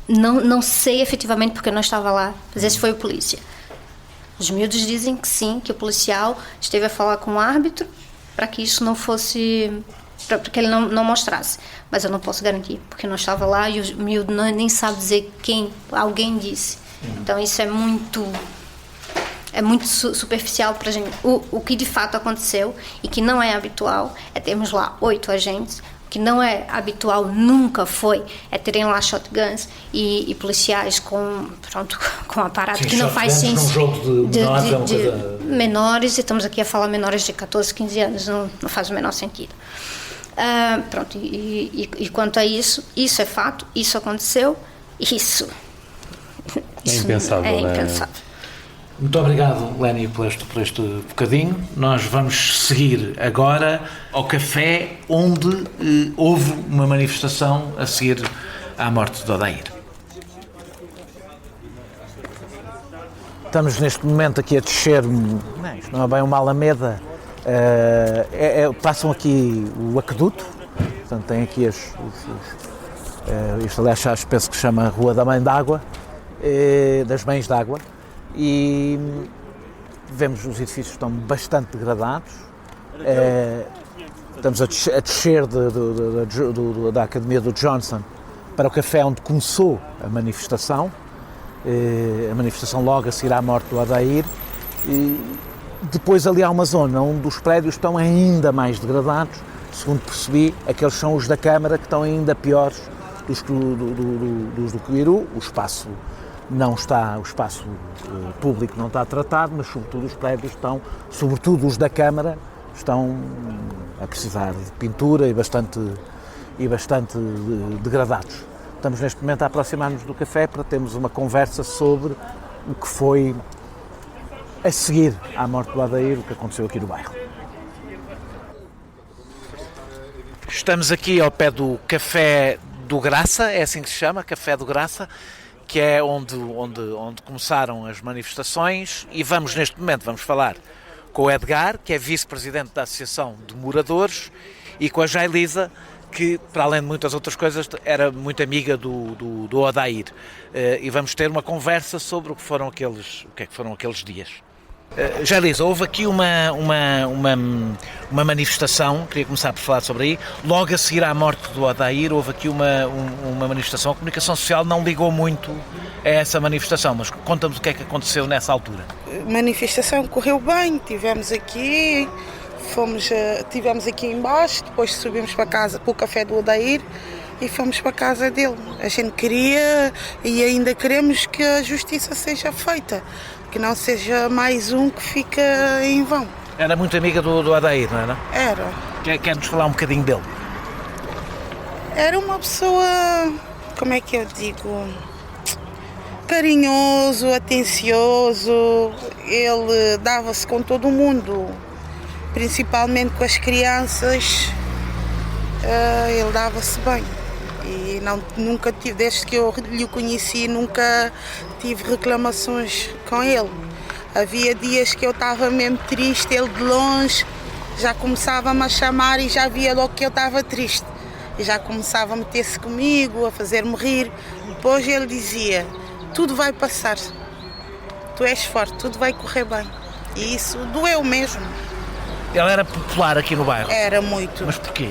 Não sei efetivamente porque eu não estava lá, mas esse foi o polícia. Os miúdos dizem que sim, que o policial esteve a falar com o árbitro para que isso não fosse, para que ele não mostrasse. Mas eu não posso garantir, porque eu não estava lá e o miúdo nem sabe dizer quem, alguém disse. Então isso é muito superficial para a gente. O que de fato aconteceu e que não é habitual é termos lá 8 agentes. Que não é habitual, nunca foi, é terem lá shotguns e policiais com aparato. Sim, que não faz sentido. Num jogo de menores, e estamos aqui a falar menores de 14, 15 anos, não faz o menor sentido. E quanto a isso é fato, isso aconteceu, isso é impensável. É impensável. Muito obrigado, Lénia, por este bocadinho. Nós vamos seguir agora ao café onde houve uma manifestação a seguir à morte de Odair. Estamos neste momento aqui a descer, isto não é bem uma alameda, Passam aqui o aqueduto, portanto tem aqui isto aliás penso que se chama Rua da Mãe d'Água, das Mães d'Água, e vemos os edifícios estão bastante degradados. Estamos a descer da Academia do Johnson para o café onde começou a manifestação logo a seguir à morte do Adair. Depois ali há uma zona onde os prédios estão ainda mais degradados, segundo percebi, aqueles são os da Câmara que estão ainda piores dos do Coiru. O espaço público não está tratado, mas sobretudo os prédios sobretudo os da Câmara, estão a precisar de pintura e bastante degradados. Estamos neste momento a aproximar-nos do café para termos uma conversa sobre o que foi a seguir à morte do Adair, o que aconteceu aqui no bairro. Estamos aqui ao pé do Café do Graça, é assim que se chama, Café do Graça, que é onde começaram as manifestações, e neste momento vamos falar com o Edgar, que é vice-presidente da Associação de Moradores, e com a Jailisa, que, para além de muitas outras coisas, era muito amiga do Adair. E vamos ter uma conversa sobre o que foram aqueles dias. Jailisa, houve aqui uma manifestação, queria começar por falar sobre aí, logo a seguir à morte do Adair, houve aqui uma manifestação, a comunicação social não ligou muito a essa manifestação, mas conta-nos o que é que aconteceu nessa altura. A manifestação correu bem, estivemos aqui embaixo, depois subimos para casa, para o café do Adair, e fomos para a casa dele. A gente queria e ainda queremos que a justiça seja feita, que não seja mais um que fica em vão. Era muito amiga do Adair, não era? Era. Quer-nos falar um bocadinho dele? Era uma pessoa, como é que eu digo, carinhoso, atencioso, ele dava-se com todo o mundo, principalmente com as crianças, ele dava-se bem. E nunca tive, desde que eu lhe conheci, nunca tive reclamações com ele. Havia dias que eu estava mesmo triste, ele de longe já começava-me a chamar e já via logo que eu estava triste. E já começava a meter-se comigo, a fazer-me rir. Depois ele dizia, tudo vai passar, tu és forte, tudo vai correr bem. E isso doeu mesmo. Ele era popular aqui no bairro? Era muito. Mas porquê?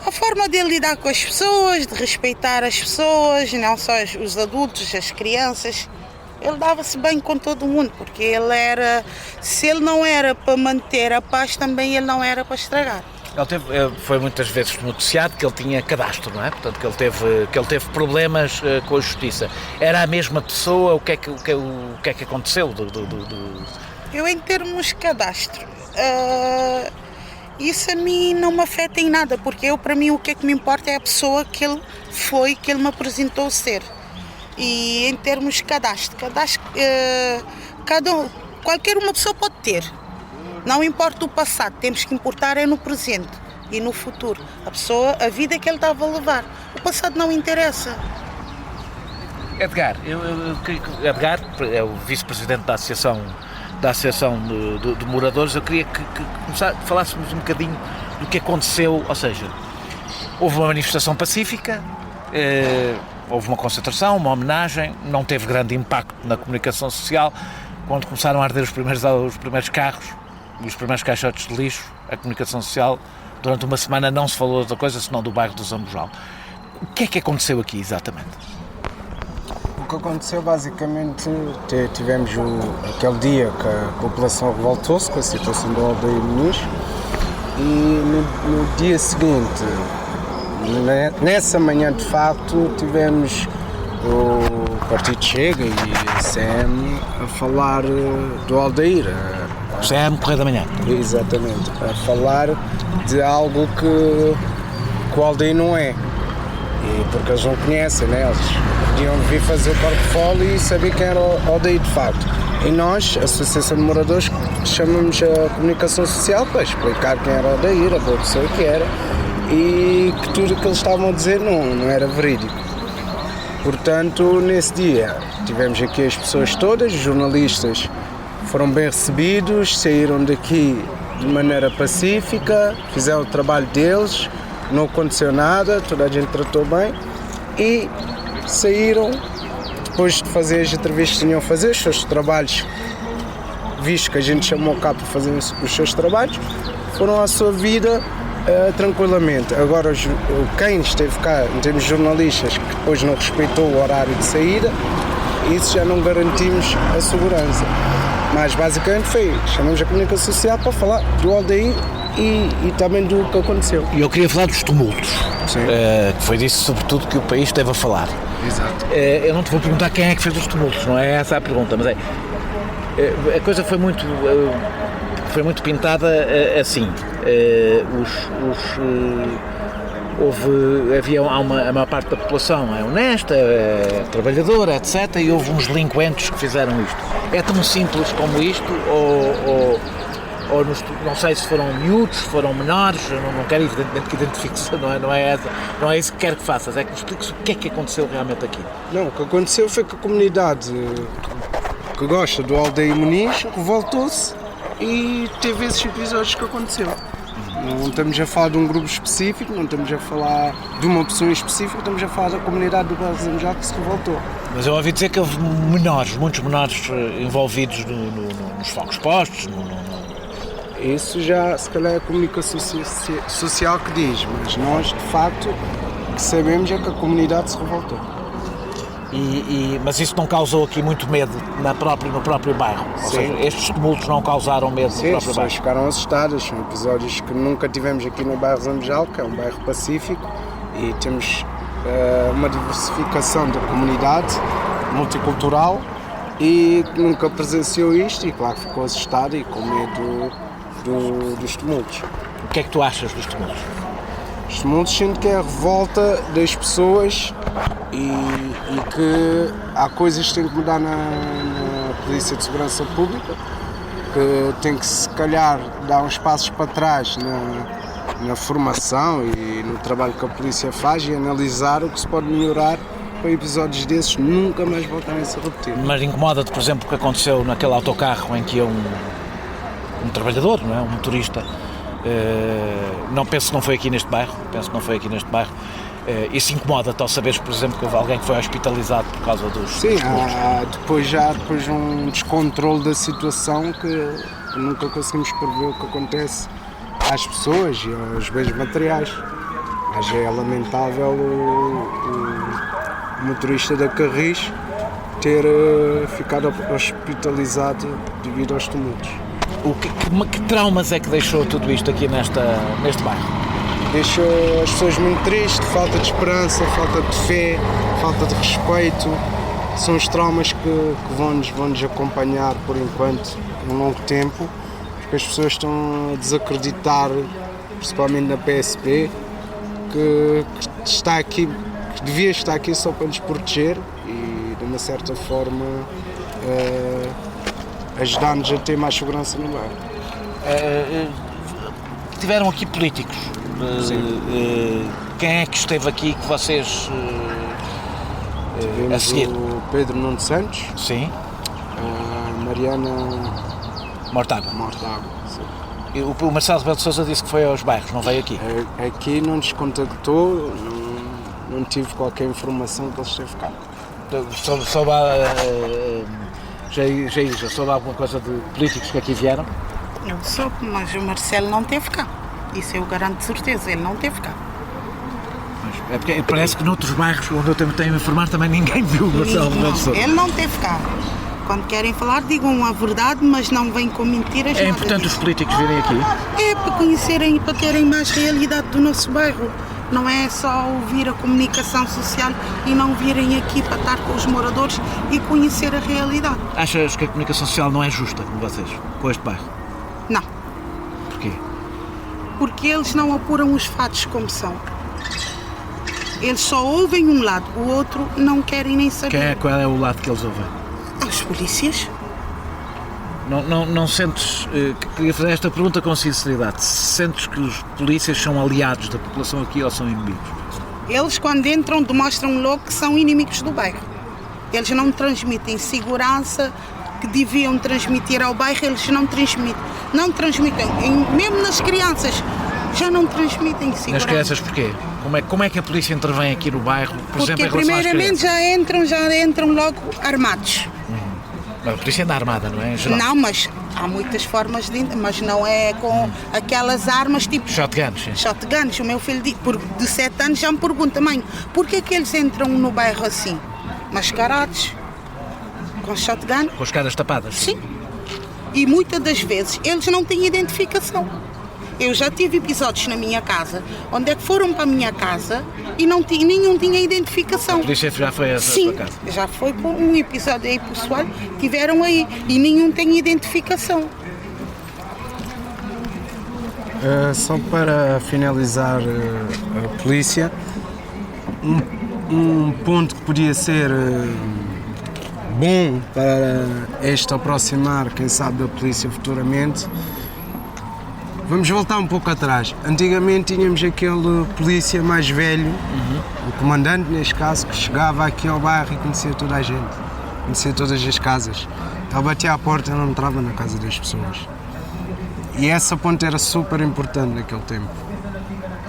A forma dele lidar com as pessoas, de respeitar as pessoas, não só os adultos, as crianças. Ele dava-se bem com todo mundo, porque ele era, se ele não era para manter a paz, também ele não era para estragar. Foi muitas vezes noticiado que ele tinha cadastro, não é? Portanto, que ele teve problemas com a justiça. Era a mesma pessoa? O que é que aconteceu? Eu, em termos de cadastro, isso a mim não me afeta em nada, porque para mim o que é que me importa é a pessoa que ele foi, que ele me apresentou ser. E em termos de cadastro, qualquer uma pessoa pode ter. Não importa o passado, temos que importar é no presente e no futuro. A vida que ele estava a levar. O passado não interessa. Edgar, Edgar é o vice-presidente da Associação de Moradores. Eu queria que falássemos um bocadinho do que aconteceu, ou seja, houve uma manifestação pacífica, houve uma concentração, uma homenagem, não teve grande impacto na comunicação social. Quando começaram a arder os primeiros carros e os primeiros caixotes de lixo, a comunicação social, durante uma semana não se falou de outra coisa senão do bairro do Zambojal. O que é que aconteceu aqui exatamente? O que aconteceu basicamente, tivemos aquele dia que a população revoltou-se com a situação do Adair Muniz, e no dia seguinte, nessa manhã de facto, tivemos o Partido Chega e a CM a falar do Adair. CM Correio da Manhã. Exatamente, a falar de algo que o Adair não é. E porque eles não conhecem, né? Eles podiam vir fazer o portfólio e saber quem era o Adair de facto. E nós, a Associação de Moradores, chamamos a comunicação social para explicar quem era o Adair, a boa pessoa que era, e que tudo o que eles estavam a dizer não era verídico. Portanto, nesse dia, tivemos aqui as pessoas todas, os jornalistas foram bem recebidos, saíram daqui de maneira pacífica, fizeram o trabalho deles, não aconteceu nada, toda a gente tratou bem e saíram, depois de fazer as entrevistas que tinham a fazer, os seus trabalhos, visto que a gente chamou cá para fazer os seus trabalhos, foram à sua vida tranquilamente. Agora, quem esteve cá, em termos de jornalistas, que depois não respeitou o horário de saída, isso já não garantimos a segurança. Mas basicamente chamamos a comunicação social para falar do aldeia e também do que aconteceu. E eu queria falar dos tumultos, Sim. que foi disso sobretudo que o país esteve a falar. Exato. Eu não te vou perguntar quem é que fez os tumultos, não é essa a pergunta, mas a coisa foi muito pintada assim. Há uma parte da população é honesta, é trabalhadora, etc. E houve uns delinquentes que fizeram isto. É tão simples como isto? Ou não sei se foram miúdos, se foram menores, eu não quero evidentemente que identifique-se, não é isso que quero que faças, é que me expliques o que é que aconteceu realmente aqui. Não, o que aconteceu foi que a comunidade que gosta do Aldeia Muniz revoltou-se e teve esses episódios que aconteceu. Não estamos a falar de um grupo específico, não estamos a falar de uma pessoa específica, estamos a falar da comunidade do bairro Zamujal que se revoltou. Mas eu ouvi dizer que houve muitos menores envolvidos nos focos postos. Isso já, se calhar, é a comunicação social que diz, mas nós, de facto, o que sabemos é que a comunidade se revoltou. Mas isso não causou aqui muito medo no próprio bairro? Ou seja, estes tumultos não causaram medo no próprio bairro? Sim, as pessoas ficaram assustadas. São episódios que nunca tivemos aqui no bairro Zamujal, que é um bairro pacífico, e temos uma diversificação da comunidade multicultural e nunca presenciou isto e, claro, ficou assustada e com medo dos tumultos. O que é que tu achas dos tumultos? Os tumultos sinto que é a revolta das pessoas e que há coisas que têm que mudar na Polícia de Segurança Pública, que tem que se calhar dar uns passos para trás na formação e no trabalho que a polícia faz e analisar o que se pode melhorar para episódios desses nunca mais voltarem a se repetir. Mas incomoda-te, por exemplo, o que aconteceu naquele autocarro em que um trabalhador, não é? Um motorista, não penso que não foi aqui neste bairro, isso incomoda-te ao saberes, por exemplo, que houve alguém que foi hospitalizado por causa dos... Sim, depois um descontrole da situação que nunca conseguimos prever o que acontece às pessoas e aos bens materiais. Mas é lamentável o motorista da Carris ter ficado hospitalizado devido aos tumultos. Que traumas é que deixou tudo isto aqui neste bairro? Deixou as pessoas muito tristes, falta de esperança, falta de fé, falta de respeito. São os traumas que vão-nos acompanhar por enquanto, um longo tempo, porque as pessoas estão a desacreditar, principalmente na PSP, que está aqui, que devia estar aqui só para nos proteger e, de uma certa forma, ajudar-nos a ter mais segurança no bairro. Tiveram aqui políticos. Quem é que esteve aqui que vocês a seguir? O Pedro Nuno Santos. Sim. A Mariana Mortágua. Sim. O Marcelo Rebelo de Sousa disse que foi aos bairros, não veio aqui? Aqui não nos contactou, não tive qualquer informação que ele esteve cá. Soube alguma coisa de políticos que aqui vieram? Eu soube, mas o Marcelo não esteve cá. Isso eu garanto de certeza, ele não esteve cá. É porque parece que noutros bairros onde eu tenho a informar também ninguém viu o Marcelo Rebelo de Sousa. Ele não esteve cá. Quando querem falar, digam a verdade, mas não vêm com mentiras. É importante os políticos virem aqui? É para conhecerem e para terem mais realidade do nosso bairro. Não é só ouvir a comunicação social e não virem aqui para estar com os moradores e conhecer a realidade. Achas que a comunicação social não é justa com vocês, com este bairro? Não. Porquê? Porque eles não apuram os fatos como são. Eles só ouvem um lado, o outro não querem nem saber. Qual é o lado que eles ouvem? Os polícias. Não sentes, queria fazer esta pergunta com sinceridade, sentes que os polícias são aliados da população aqui ou são inimigos? Eles quando entram demonstram logo que são inimigos do bairro. Eles não transmitem segurança, que deviam transmitir ao bairro, eles não transmitem. Não transmitem. Mesmo nas crianças, já não transmitem segurança. Nas crianças porquê? Como é que a polícia intervém aqui no bairro, por exemplo, em relação às primeiramente crianças? já entram logo armados. A polícia anda armada, não é? Em geral. Não, mas há muitas formas mas não é com aquelas armas tipo Shotguns, sim. shotguns. O meu filho de 7 anos já me pergunta: mãe, porquê que eles entram no bairro assim? Mascarados, com shotgun? Com as caras tapadas? Sim. E muitas das vezes eles não têm identificação. Eu já tive episódios na minha casa, onde é que foram para a minha casa e nenhum tinha identificação. A polícia já foi a sua casa? Sim, já foi por um episódio aí pessoal, tiveram aí e nenhum tem identificação. Só para finalizar a polícia, um ponto que podia ser bom para este aproximar, quem sabe, da polícia futuramente. Vamos voltar um pouco atrás. Antigamente tínhamos aquele polícia mais velho, o comandante neste caso, que chegava aqui ao bairro e conhecia toda a gente, conhecia todas as casas. Ele batia à porta e não entrava na casa das pessoas. E essa ponte era super importante naquele tempo.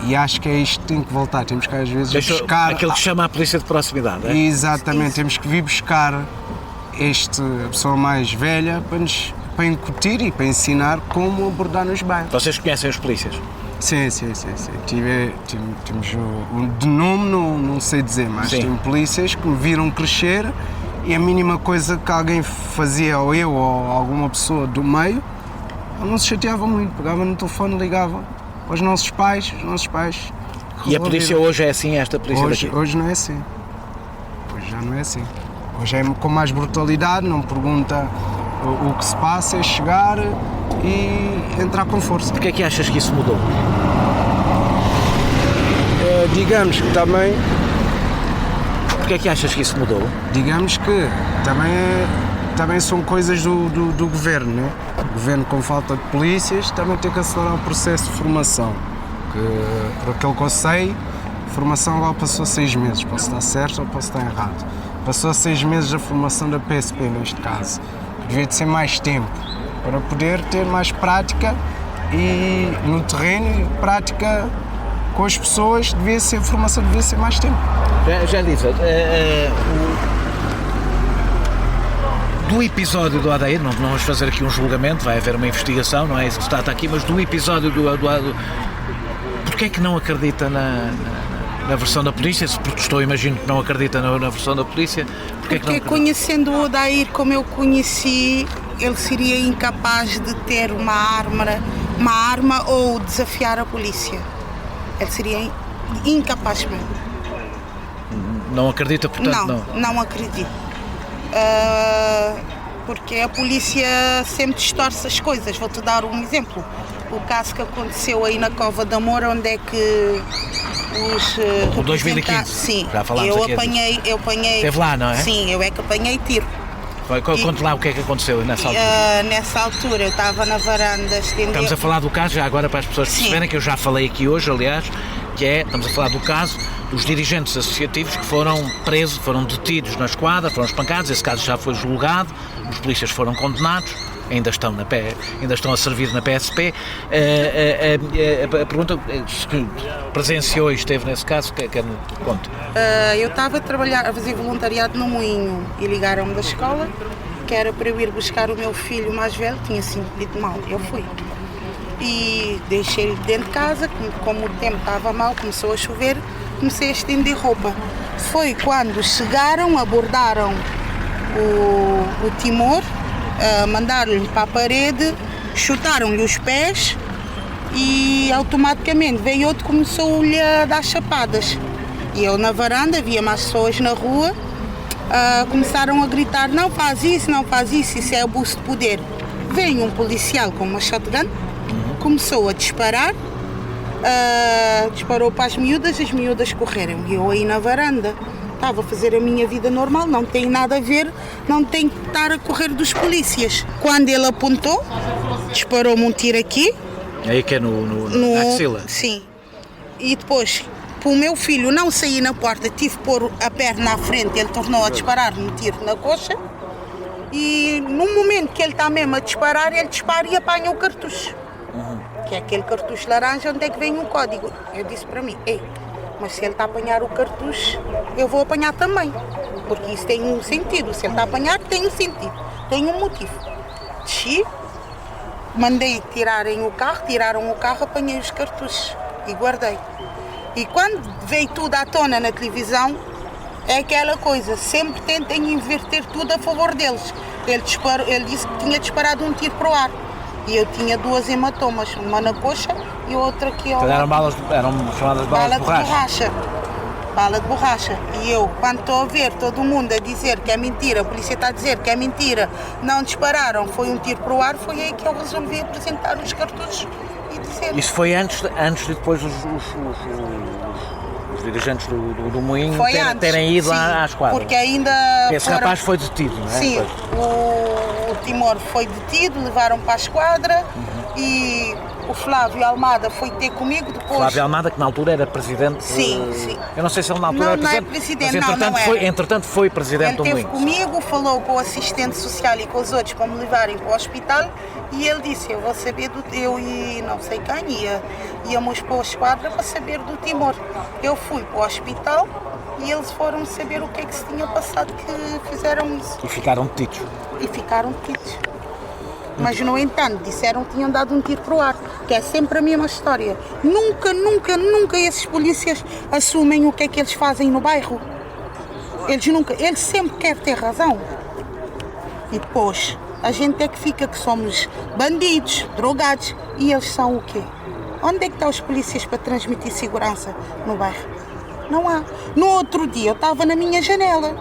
E acho que é isto que tem que voltar. Temos que às vezes buscar... Aquilo que chama a polícia de proximidade, é? Exatamente, temos que vir buscar a pessoa mais velha para incutir e para ensinar como abordar nos bairros. Vocês conhecem os polícias? Sim. Temos de nome não sei dizer, mas tem polícias que me viram crescer e a mínima coisa que alguém fazia, ou eu ou alguma pessoa do meio, eu não se chateava muito, pegava no telefone, ligava aos nossos pais, E a polícia hoje é assim, esta polícia hoje, daqui? Hoje não é assim. Hoje já não é assim. Hoje é com mais brutalidade, não pergunta o que se passa, é chegar e entrar com força. Porquê é que achas que isso mudou? Digamos que também... Porquê é que achas que isso mudou? Digamos que também são coisas do governo, né? O governo, com falta de polícias, também tem que acelerar o processo de formação. Que, por aquilo que eu sei, a formação lá passou 6 meses. Posso estar certo ou posso estar errado. Passou 6 meses a formação da PSP, neste caso. Devia de ser mais tempo, para poder ter mais prática e no terreno, prática com as pessoas, a formação devia ser mais tempo. Já disse, do episódio do Adair, não vamos fazer aqui um julgamento, vai haver uma investigação, não é isso que está aqui, mas do episódio do porquê é que não acredita na versão da polícia? Se protestou, imagino que não acredita na versão da polícia. Porque conhecendo o Adair como eu conheci, ele seria incapaz de ter uma arma ou desafiar a polícia. Ele seria incapaz mesmo. Não acredita, portanto, não acredito. Porque a polícia sempre distorce as coisas. Vou-te dar um exemplo. O caso que aconteceu aí na Cova da Moura, onde é que os... O 2015. Sim, já falámos eu aqui. apanhei... Esteve lá, não é? Sim, eu é que apanhei tiro. Conte lá o que é que aconteceu nessa altura. Nessa altura eu estava na varanda estendida. Estamos a falar do caso, já agora para as pessoas perceberem, que eu já falei aqui hoje, aliás, estamos a falar do caso dos dirigentes associativos que foram presos, foram detidos na esquadra, foram espancados. Esse caso já foi julgado, os polícias foram condenados, ainda estão a servir na PSP. A pergunta, se presenciou e esteve nesse caso, quer me conte? Eu estava a fazer voluntariado no Moinho e ligaram-me da escola, que era para eu ir buscar o meu filho mais velho, tinha sentido mal, eu fui. E deixei-lhe dentro de casa, como o tempo estava mal, começou a chover, comecei a estender roupa. Foi quando chegaram, abordaram o Timor, mandaram-lhe para a parede, chutaram-lhe os pés e automaticamente veio outro, começou-lhe a dar chapadas. E eu na varanda, via mais pessoas na rua, começaram a gritar: não faz isso, isso é abuso de poder. Veio um policial com uma shotgun, começou a disparar, disparou para as miúdas correram. E eu aí na varanda estava a fazer a minha vida normal, não tem nada a ver, não tem que estar a correr dos polícias. Quando ele apontou, disparou-me um tiro aqui. Aí que é na axila? Sim. E depois, para o meu filho não sair na porta, tive que pôr a perna à frente, ele tornou a disparar-me um tiro na coxa. e no momento que ele está mesmo a disparar, ele dispara e apanha o cartucho. Que é aquele cartucho laranja onde é que vem o código. Eu disse para mim, ei, mas se ele está a apanhar o cartucho, eu vou apanhar também. Porque isso tem um sentido. Se ele está a apanhar, tem um sentido. Tem um motivo. Desci, mandei tiraram o carro, apanhei os cartuchos e guardei. E quando veio tudo à tona na televisão, é aquela coisa, sempre tentem inverter tudo a favor deles. Ele disse que tinha disparado um tiro para o ar. E eu tinha 2 hematomas, uma na coxa e outra aqui ao lado. Eram chamadas balas de borracha. Bala de borracha. E eu, quando estou a ver todo mundo a dizer que é mentira, a polícia está a dizer que é mentira, não dispararam, foi um tiro para o ar, foi aí que eu resolvi apresentar os cartuchos e dizer. Isso foi antes e depois os dirigentes do Moinho terem ido à esquadra? Porque ainda esse rapaz foi detido, não é? Sim, o Timor foi detido, levaram para a esquadra e o Flávio Almada foi ter comigo depois. Flávio Almada, que na altura era presidente. Sim. Eu não sei se ele na altura não era é presidente, mas entretanto foi presidente do Moinho. Moinho. Ele esteve comigo, falou com o assistente social e com os outros para me levarem para o hospital e ele disse, eu vou saber eu e não sei quem, íamos para a esquadra para saber do Timor. Eu fui para o hospital e eles foram saber o que é que se tinha passado, que fizeram isso. E ficaram detidos. Mas, no entanto, disseram que tinham dado um tiro para o ar, que é sempre a mesma história. Nunca esses polícias assumem o que é que eles fazem no bairro. Eles sempre querem ter razão. E depois, a gente é que fica que somos bandidos, drogados, e eles são o quê? Onde é que estão os polícias para transmitir segurança no bairro? Não há. No outro dia, eu estava na minha janela.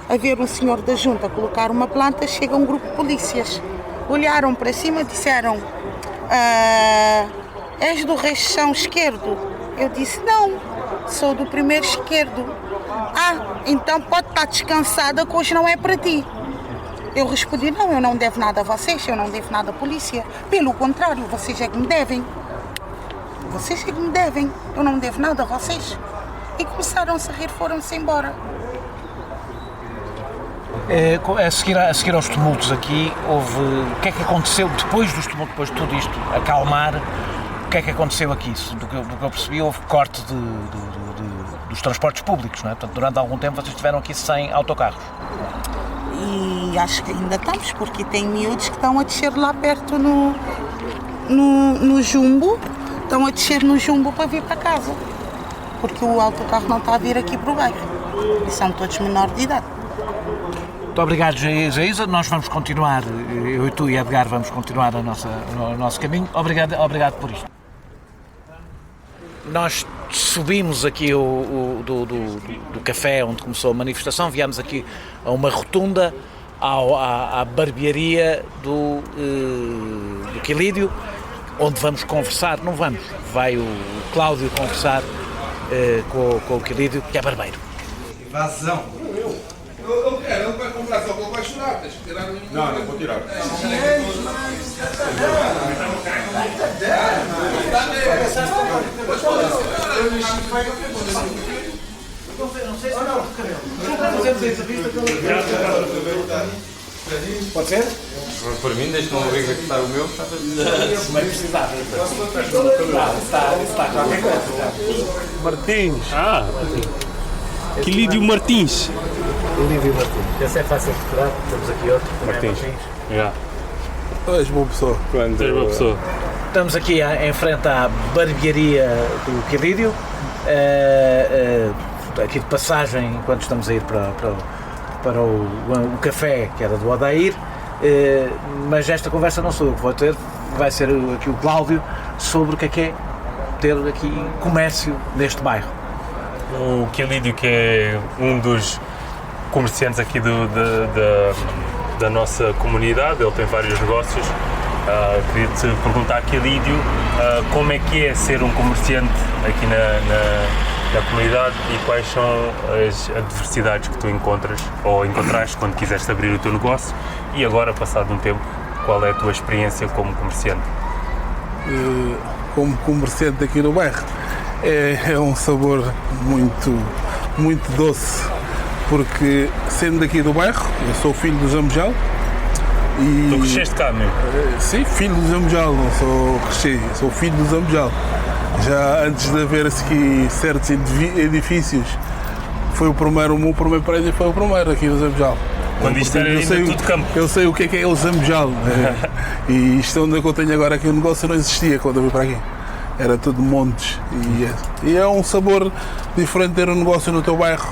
A ver um senhor da junta colocar uma planta, chega um grupo de polícias. Olharam para cima e disseram, és do Reixão esquerdo? Eu disse, não, sou do primeiro esquerdo. Então pode estar descansada que hoje não é para ti. Eu respondi, não, eu não devo nada a vocês, eu não devo nada à polícia. Pelo contrário, vocês é que me devem. Eu não devo nada a vocês. E começaram-se a rir, foram-se embora. A seguir aos tumultos aqui, o que é que aconteceu depois dos tumultos, depois de tudo isto acalmar? O que é que aconteceu aqui? Do que eu percebi, houve corte dos transportes públicos, não é? Portanto, durante algum tempo vocês estiveram aqui sem autocarros. E acho que ainda estamos, porque tem miúdos que estão a descer lá perto no Jumbo, estão a descer no Jumbo para vir para casa, porque o autocarro não está a vir aqui para o bairro, e são todos menores de idade. Muito obrigado, Jaísa. Nós vamos continuar, eu e tu e Edgar vamos continuar o nosso caminho. Obrigado por isto. Nós subimos aqui do café onde começou a manifestação, viemos aqui a uma rotunda, à barbearia do Quilídio, onde vamos conversar, vai o Cláudio conversar com o Quilídio, que é barbeiro. Invasão. Ele vai comprar só que ele vai chorar, tens que tirar o mínimo. Não vou tirar. Pode ser? Por mim, deixa-me ouvir cortar o meu. Se bem precisar. Está qualquer coisa. Martins. Quilídio Martins. Olívio Martins. Esse é fácil de procurar, temos aqui outro. Martins. És boa pessoa. És boa pessoa. Estamos aqui em frente à barbearia do Quilídio, aqui de passagem, enquanto estamos a ir para o café, que era do Odair, mas esta conversa não sou eu que vou ter, vai ser aqui o Cláudio, sobre o que é ter aqui comércio neste bairro. O Quilídio, que é um dos comerciantes aqui da nossa comunidade, ele tem vários negócios. Queria-te perguntar, Quilídio, como é que é ser um comerciante aqui na comunidade e quais são as adversidades que tu encontras ou encontraste quando quiseste abrir o teu negócio, e agora, passado um tempo, qual é a tua experiência como comerciante? Como comerciante aqui no bairro, é um sabor muito doce, porque sendo daqui do bairro, eu sou filho do Zambujal. Tu cresceste cá mesmo? Sim, filho do Zambujal, não cresci, sou filho do Zambujal. Já antes de haver aqui certos edifícios, foi o meu primeiro prédio foi o primeiro aqui do Zambujal. Quando isto era ainda tudo campo. Eu sei o que é o Zambujal. E isto onde eu tenho agora aqui o negócio não existia quando eu vim para aqui. Era tudo montes. E é um sabor diferente ter um negócio no teu bairro,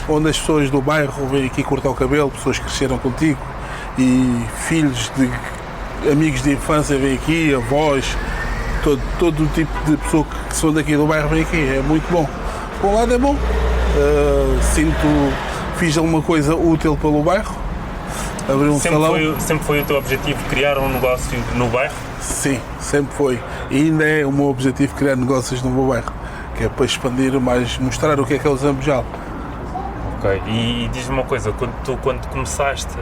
onde as pessoas do bairro vêm aqui cortar o cabelo, pessoas que cresceram contigo, e filhos de amigos de infância vêm aqui, avós, todo o tipo de pessoa que são daqui do bairro vem aqui. É muito bom. Por um lado é bom. Fiz alguma coisa útil pelo bairro, abri um salão. Sempre foi o teu objetivo criar um negócio no bairro? Sim, sempre foi. E ainda é o meu objetivo criar negócios no meu bairro, que é para expandir mais, mostrar o que é o Zambujal. Ok, e diz-me uma coisa, quando começaste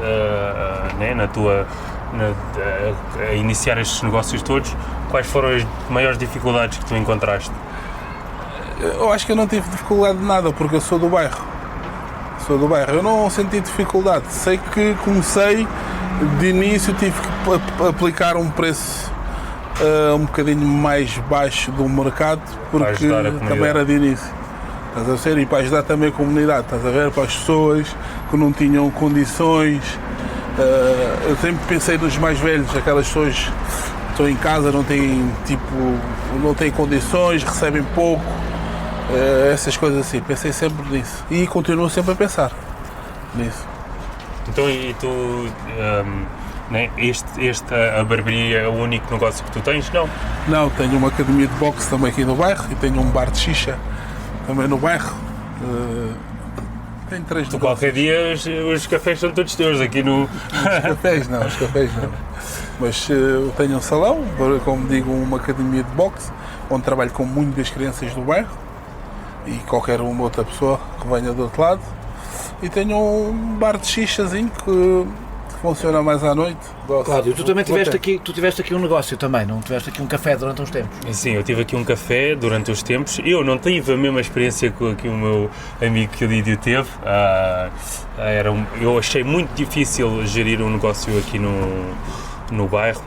a iniciar estes negócios todos, quais foram as maiores dificuldades que tu encontraste? Eu acho que eu não tive dificuldade de nada, porque eu sou do bairro. Eu não senti dificuldade. Sei que comecei, de início tive que aplicar um preço um bocadinho mais baixo do mercado, porque também era de início. Estás a ver? E para ajudar também a comunidade, estás a ver? Para as pessoas que não tinham condições. Eu sempre pensei nos mais velhos, aquelas pessoas que estão em casa, não têm condições, recebem pouco. Essas coisas assim, pensei sempre nisso e continuo sempre a pensar nisso. Então, e tu, a barbearia é o único negócio que tu tens, não? Não, tenho uma academia de boxe também aqui no bairro e tenho um bar de xixa também no bairro. Tenho 3 negócios. Qualquer dia os cafés são todos teus aqui no... Os cafés não. Mas eu tenho um salão, como digo, uma academia de boxe, onde trabalho com muitas crianças do bairro e qualquer uma outra pessoa que venha do outro lado. E tenho um bar de xixazinho que funciona mais à noite. Cláudio, tu também tiveste aqui um negócio também, não tiveste aqui um café durante uns tempos? Sim, eu tive aqui um café durante os tempos. Eu não tive a mesma experiência que o meu amigo Lídio teve. Eu achei muito difícil gerir um negócio aqui no bairro.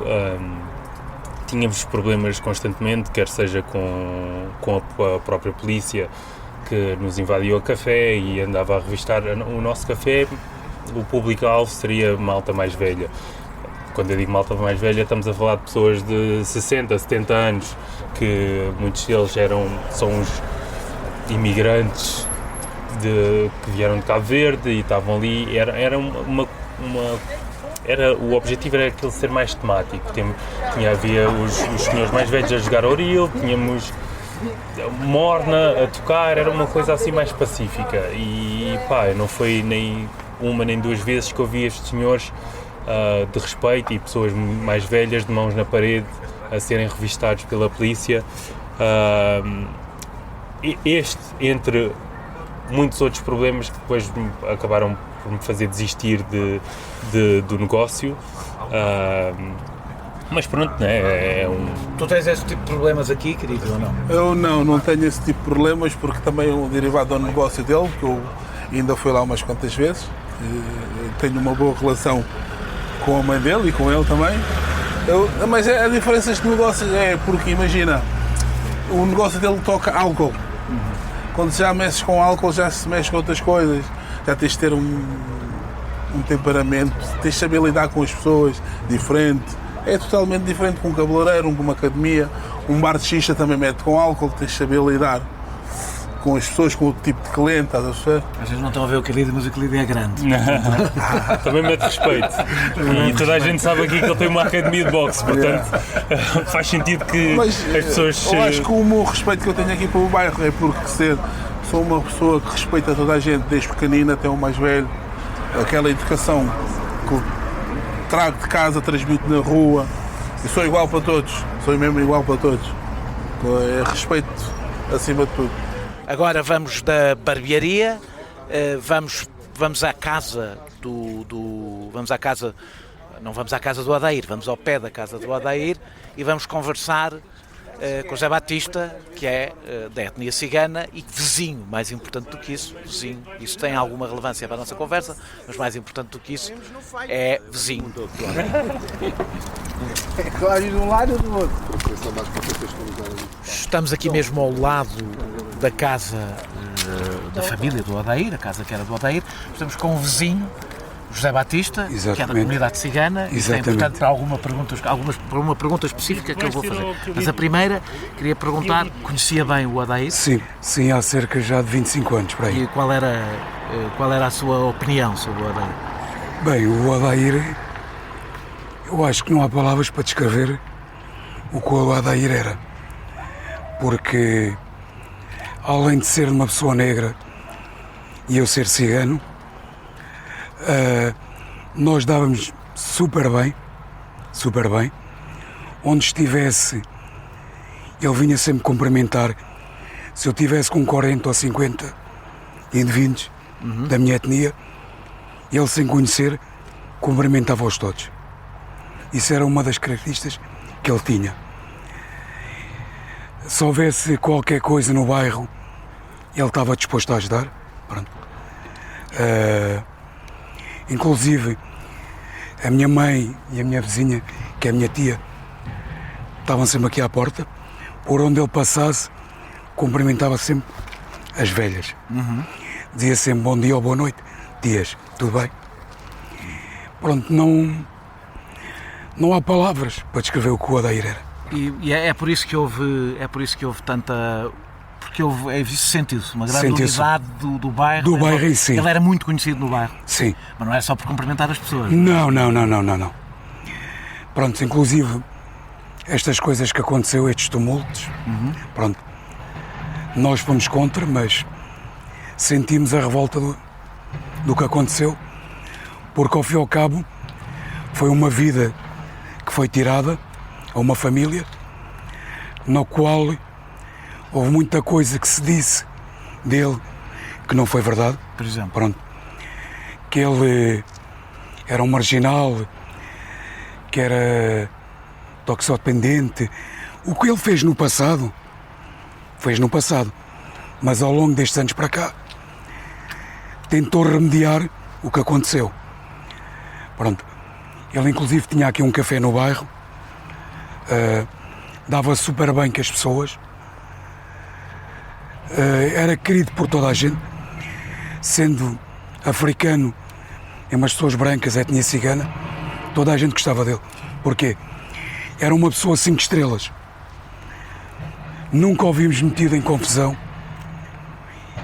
Tínhamos problemas constantemente, quer seja com a própria polícia, que nos invadiu o café e andava a revistar o nosso café. O público-alvo seria malta mais velha. Quando eu digo malta mais velha, estamos a falar de pessoas de 60, 70 anos, que muitos deles são uns imigrantes que vieram de Cabo Verde e estavam ali. O objetivo era aquele ser mais temático. Havia os senhores mais velhos a jogar Oril, tínhamos morna a tocar, era uma coisa assim mais pacífica. E não foi nem uma nem duas vezes que eu vi estes senhores de respeito e pessoas mais velhas de mãos na parede a serem revistados pela polícia. Entre muitos outros problemas que depois acabaram por me fazer desistir do negócio. Mas pronto, né? Tu tens esse tipo de problemas aqui, querido, ou não? Eu não tenho esse tipo de problemas, porque também é um derivado do negócio dele, que eu ainda fui lá umas quantas vezes. Tenho uma boa relação com a mãe dele e com ele também. Mas a diferença de negócios é porque, imagina, o negócio dele toca álcool. Quando já mexes com álcool, já se mexe com outras coisas. Já tens de ter um temperamento, tens de saber lidar com as pessoas diferente. É totalmente diferente com um cabeleireiro, com uma academia. Um bar de xixa também mete com álcool, tens de saber lidar com as pessoas, com o tipo de cliente, estás a ver? Às vezes não estão a ver o querido, mas o querido é grande. Também mete respeito. E toda a gente sabe aqui que ele tem uma academia de boxe, portanto faz sentido que as pessoas... Eu acho que o meu respeito que eu tenho aqui para o bairro é porque sou uma pessoa que respeita toda a gente, desde pequenina até o mais velho. Aquela educação que eu trago de casa, transmito na rua. Eu sou igual para todos, sou mesmo igual para todos. É respeito acima de tudo. Agora vamos da barbearia, vamos à casa não vamos à casa do Odair, vamos ao pé da casa do Odair e vamos conversar com José Batista, que é da etnia cigana e vizinho, mais importante do que isso, vizinho. Isso tem alguma relevância para a nossa conversa, mas mais importante do que isso é vizinho do Odair. É claro, de um lado ou do outro. Estamos aqui mesmo ao lado da casa da família do Odair, a casa que era do Odair. Estamos com um vizinho, José Batista, Exatamente. que é da comunidade cigana. Isso é importante para para uma pergunta específica que eu vou fazer. Mas a primeira, queria perguntar, conhecia bem o Odair? Sim, há cerca já de 25 anos, por aí. E qual era a sua opinião sobre o Odair? Bem, o Odair, eu acho que não há palavras para descrever o que o Odair era. Porque, além de ser uma pessoa negra e eu ser cigano, nós dávamos super bem, onde estivesse, ele vinha sempre cumprimentar. Se eu tivesse com 40 ou 50 indivíduos da minha etnia, ele, sem conhecer, cumprimentava-os todos. Isso era uma das características que ele tinha. Se houvesse qualquer coisa no bairro, ele estava disposto a ajudar. Pronto. Inclusive, a minha mãe e a minha vizinha, que é a minha tia, estavam sempre aqui à porta. Por onde ele passasse, cumprimentava sempre as velhas. Dizia sempre bom dia ou boa noite. Tias, tudo bem? Pronto, não há palavras para descrever o que o Odair era. E é por isso que houve tanta... Porque houve esse sentido, uma grande unidade do bairro. Do bairro em si. Ele era muito conhecido no bairro. Sim. Mas não era só por cumprimentar as pessoas. Não. Pronto, inclusive, estas coisas que aconteceu, estes tumultos, pronto, nós fomos contra, mas sentimos a revolta do que aconteceu, porque ao fim e ao cabo foi uma vida que foi tirada a uma família, na qual houve muita coisa que se disse dele que não foi verdade. Por exemplo? Pronto. Que ele era um marginal, que era toxicodependente. O que ele fez no passado, mas ao longo destes anos para cá, tentou remediar o que aconteceu. Pronto. Ele inclusive tinha aqui um café no bairro, dava super bem com as pessoas, era querido por toda a gente, sendo africano e umas pessoas brancas, etnia cigana, toda a gente gostava dele. Porquê? Era uma pessoa 5 estrelas. Nunca o vimos metido em confusão.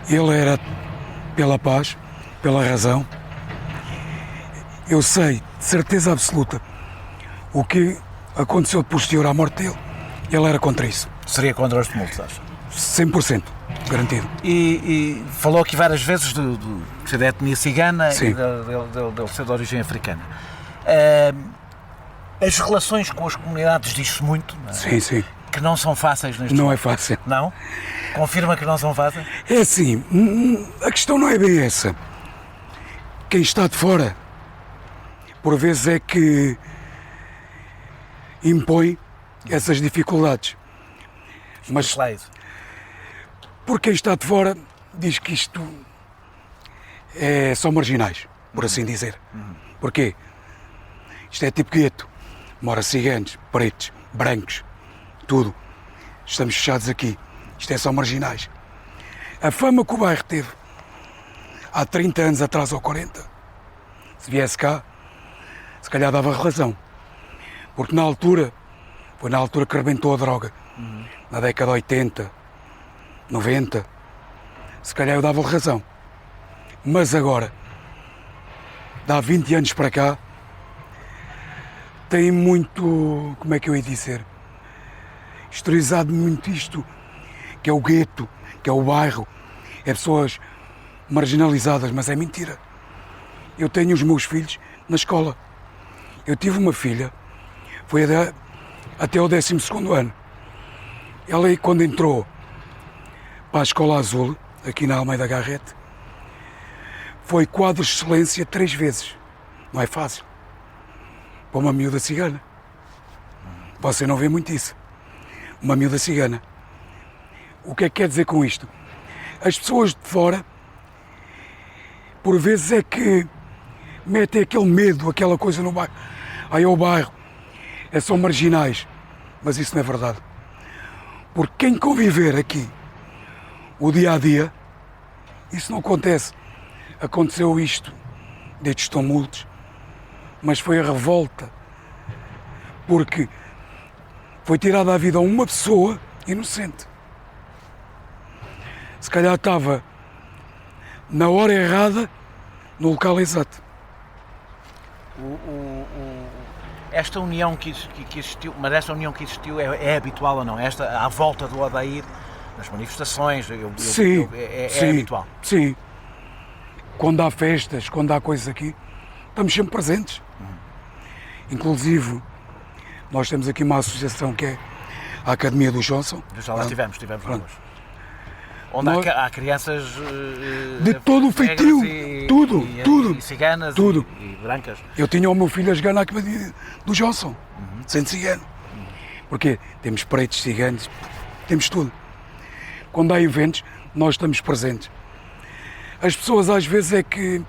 Ele era pela paz, pela razão. Eu sei, de certeza absoluta, o que aconteceu de posterior à morte dele, ele era contra isso. Seria contra os tumultos, acha? 100%, garantido. E falou aqui várias vezes de ser da etnia cigana. Sim. E dele ser de origem africana. As relações com as comunidades diz-se muito, não é? Sim. Que não são fáceis neste Não momento. é fácil. Não? Confirma que não são fáceis? É assim, a questão não é bem essa. Quem está de fora, por vezes é que impõe essas dificuldades. Mas por quem está de fora diz que isto é só marginais, por assim dizer. Porquê? Isto é tipo gueto. Mora ciganos, pretos, brancos, tudo. Estamos fechados aqui. Isto é só marginais. A fama que o bairro teve há 30 anos atrás ou 40, se viesse cá, se calhar dava razão. Porque foi na altura que rebentou a droga. Na década de 80, 90, se calhar eu dava razão. Mas agora, dá 20 anos para cá, tem muito, como é que eu ia dizer, historizado muito isto, que é o gueto, que é o bairro, é pessoas marginalizadas, mas é mentira. Eu tenho os meus filhos na escola. Eu tive uma filha, foi até o 12º ano. Ela aí, quando entrou para a Escola Azul, aqui na Almeida Garrett, foi quadro de excelência 3 vezes. Não é fácil. Para uma miúda cigana. Você não vê muito isso. uma miúda cigana. O que é que quer dizer com isto? As pessoas de fora, por vezes é que metem aquele medo, aquela coisa no bairro. Aí é o bairro, são marginais. Mas isso não é verdade. Porque quem conviver aqui o dia a dia, isso não acontece. Aconteceu isto, destes tumultos, mas foi a revolta. Porque foi tirada a vida a uma pessoa inocente. Se calhar estava na hora errada, no local exato. Esta união que existiu, mas esta união que existiu é habitual ou não? Esta, à volta do Odair, nas manifestações, sim, é habitual? Sim. Quando há festas, quando há coisas aqui, estamos sempre presentes. Inclusive, nós temos aqui uma associação que é a Academia do Johnson. Já lá estivemos lá hoje. Onde há crianças de todo o feitio, tudo. E ciganas tudo. E brancas. Eu tinha o meu filho a jogar na Academia do Johnson, sendo cigano. Porque temos pretos, ciganos, temos tudo. Quando há eventos, nós estamos presentes. As pessoas às vezes é que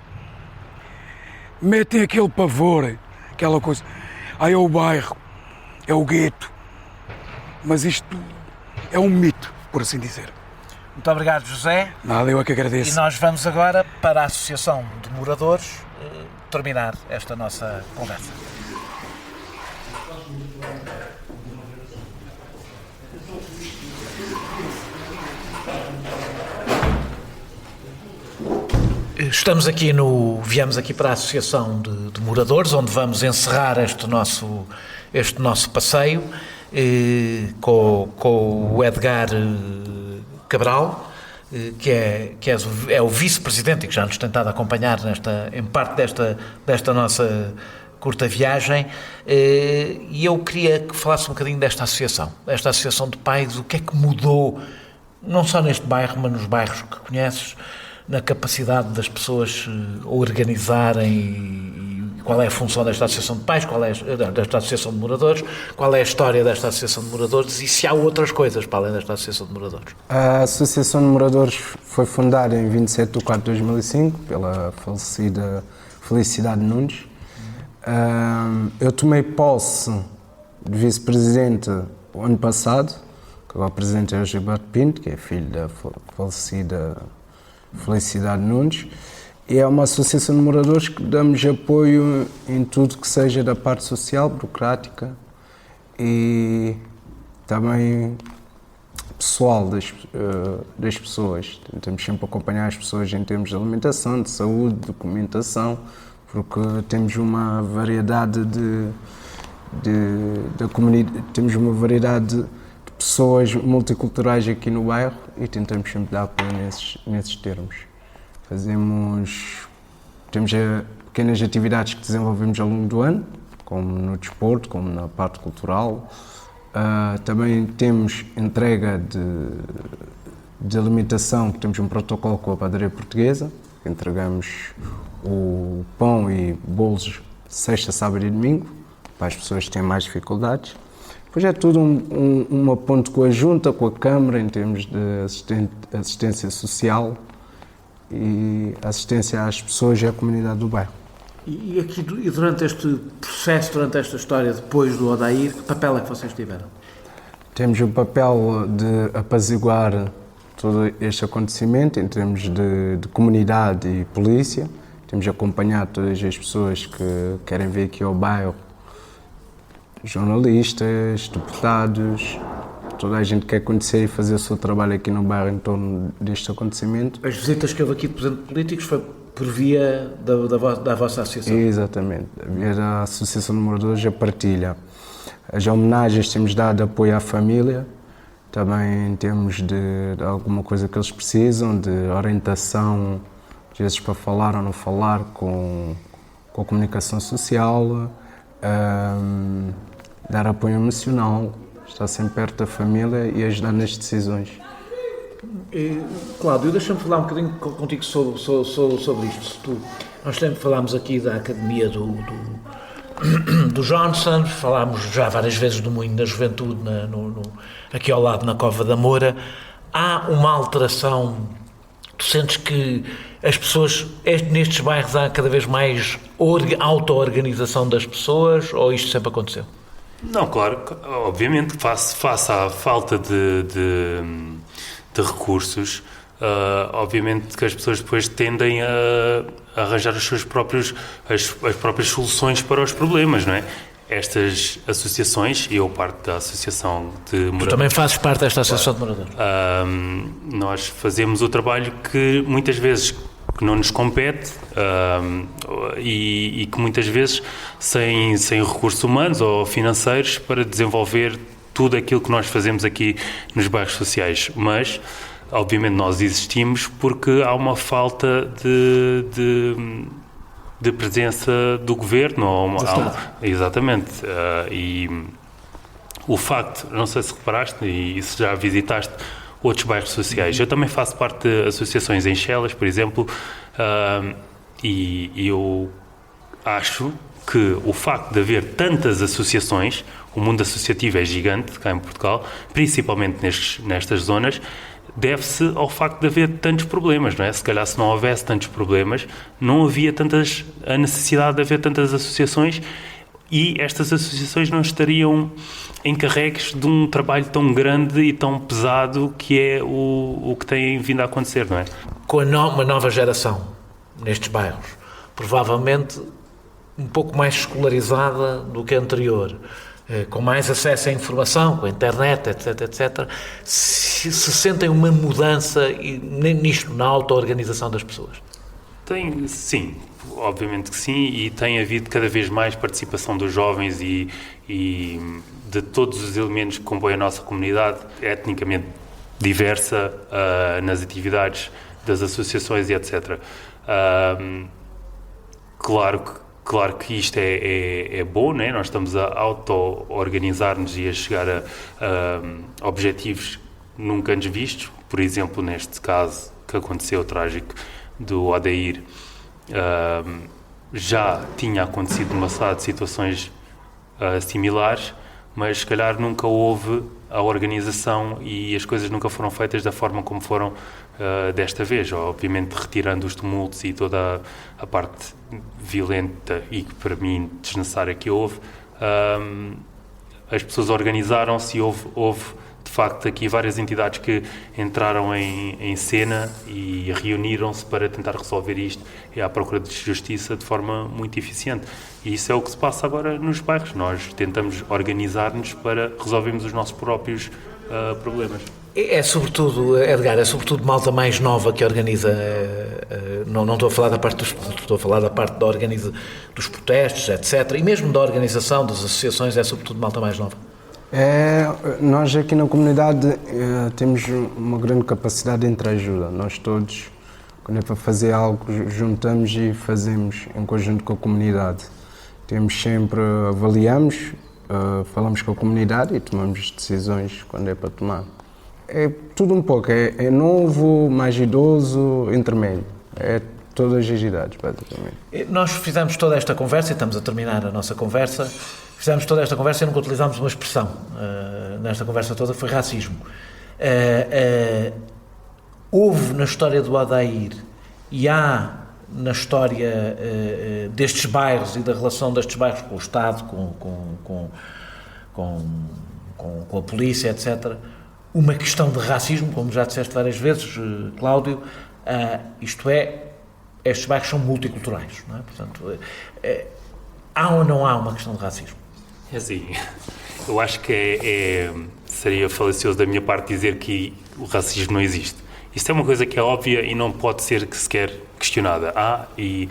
metem aquele pavor, aquela coisa. Aí é o bairro, é o gueto. Mas isto é um mito, por assim dizer. Muito obrigado, José. Nada, eu é que agradeço. E nós vamos agora para a Associação de Moradores terminar esta nossa conversa. Viemos aqui para a Associação de Moradores, onde vamos encerrar este nosso passeio com o Edgar Cabral, que é o vice-presidente e que já nos tem estado a acompanhar em parte desta nossa curta viagem, e eu queria que falasse um bocadinho desta associação de pais, o que é que mudou, não só neste bairro, mas nos bairros que conheces, na capacidade das pessoas organizarem e qual é a função desta associação de pais, desta associação de moradores, qual é a história desta associação de moradores e se há outras coisas para além desta associação de moradores. A Associação de Moradores foi fundada em 27 de 4 de 2005 pela falecida Felicidade Nunes. Eu tomei posse de vice-presidente o ano passado, que agora o presidente é o Gilberto Pinto, que é filho da falecida Felicidade Nunes, e é uma associação de moradores que damos apoio em tudo que seja da parte social, burocrática e também pessoal das pessoas. Tentamos sempre acompanhar as pessoas em termos de alimentação, de saúde, de documentação, porque temos uma variedade temos uma variedade de pessoas multiculturais aqui no bairro e tentamos sempre dar apoio nesses termos. Temos pequenas atividades que desenvolvemos ao longo do ano, como no desporto, como na parte cultural. Também temos entrega de alimentação, que temos um protocolo com a padaria portuguesa, que entregamos o pão e bolos sexta, sábado e domingo, para as pessoas que têm mais dificuldades. Depois é tudo uma ponte conjunta com a Câmara em termos de assistência social e assistência às pessoas e à comunidade do bairro. E durante este processo, durante esta história, depois do Odair, que papel é que vocês tiveram? Temos o papel de apaziguar todo este acontecimento em termos de comunidade e polícia. Temos acompanhado todas as pessoas que querem vir aqui ao bairro, jornalistas, deputados, toda a gente quer conhecer e fazer o seu trabalho aqui no bairro em torno deste acontecimento. As visitas que houve aqui de presentes políticos foi por via da vossa associação? Exatamente, via da Associação de Moradores a partilha. As homenagens temos dado apoio à família, também temos de alguma coisa que eles precisam, de orientação, às vezes para falar ou não falar com a comunicação social, dar apoio emocional, estar sempre perto da família e ajudar nas decisões. Cláudio, deixa-me falar um bocadinho contigo sobre isto. Nós sempre falámos aqui da Academia do do Johnson, falámos já várias vezes do Moinho da Juventude, aqui ao lado, na Cova da Moura. Há uma alteração? Tu sentes que as pessoas, nestes bairros, há cada vez mais auto-organização das pessoas, ou isto sempre aconteceu? Não, claro, obviamente, face à falta de recursos, obviamente que as pessoas depois tendem a arranjar as próprias soluções para os problemas, não é? Estas associações, e eu parto da Associação de Moradores... Tu também fazes parte desta Associação de Moradores. Nós fazemos o trabalho que muitas vezes que não nos compete e que muitas vezes sem recursos humanos ou financeiros para desenvolver tudo aquilo que nós fazemos aqui nos bairros sociais. Mas, obviamente, nós existimos porque há uma falta de presença do governo. Exatamente. E o facto, não sei se reparaste e se já visitaste outros bairros sociais. Eu também faço parte de associações em Chelas, por exemplo, e eu acho que o facto de haver tantas associações, o mundo associativo é gigante cá em Portugal, principalmente nestas zonas, deve-se ao facto de haver tantos problemas, não é? Se calhar se não houvesse tantos problemas, não havia a necessidade de haver tantas associações e estas associações não estariam encarregues de um trabalho tão grande e tão pesado que é o que tem vindo a acontecer, não é? Com uma nova geração nestes bairros, provavelmente um pouco mais escolarizada do que a anterior, com mais acesso à informação, com a internet, etc., se sentem uma mudança nisto, na auto-organização das pessoas? Sim, obviamente que sim, e tem havido cada vez mais participação dos jovens e de todos os elementos que compõem a nossa comunidade, etnicamente diversa, nas atividades das associações e etc. Claro que isto é bom, né? Nós estamos a auto-organizar-nos e a chegar a objetivos nunca antes vistos. Por exemplo, neste caso que aconteceu, trágico, do Odair, já tinha acontecido numa série de situações similares, mas se calhar nunca houve a organização e as coisas nunca foram feitas da forma como foram desta vez, obviamente retirando os tumultos e toda a parte violenta e que para mim desnecessária que houve. As pessoas organizaram-se e houve de facto aqui várias entidades que entraram em cena e reuniram-se para tentar resolver isto e à procura de justiça de forma muito eficiente. E isso é o que se passa agora nos bairros. Nós tentamos organizar-nos para resolvermos os nossos próprios problemas. É sobretudo, Edgar, malta mais nova que organiza, não estou a falar da parte dos tumultos, estou a falar da parte dos protestos, etc. E mesmo da organização das associações, é sobretudo malta mais nova. Nós aqui na comunidade temos uma grande capacidade de entreajuda. Nós todos, quando é para fazer algo, juntamos e fazemos em conjunto com a comunidade. Avaliamos, falamos com a comunidade e tomamos decisões quando é para tomar. É tudo um pouco, é novo, mais idoso, intermédio. É todas as idades, basicamente. Nós fizemos toda esta conversa, e estamos a terminar a nossa conversa, e nunca utilizámos uma expressão nesta conversa toda, foi racismo. Houve na história do Odair e há na história destes bairros e da relação destes bairros com o Estado, com a polícia, etc., uma questão de racismo, como já disseste várias vezes, Cláudio, isto é, estes bairros são multiculturais, não é? Portanto, há ou não há uma questão de racismo? É assim, eu acho que seria falacioso da minha parte dizer que o racismo não existe. Isto é uma coisa que é óbvia e não pode ser sequer questionada. E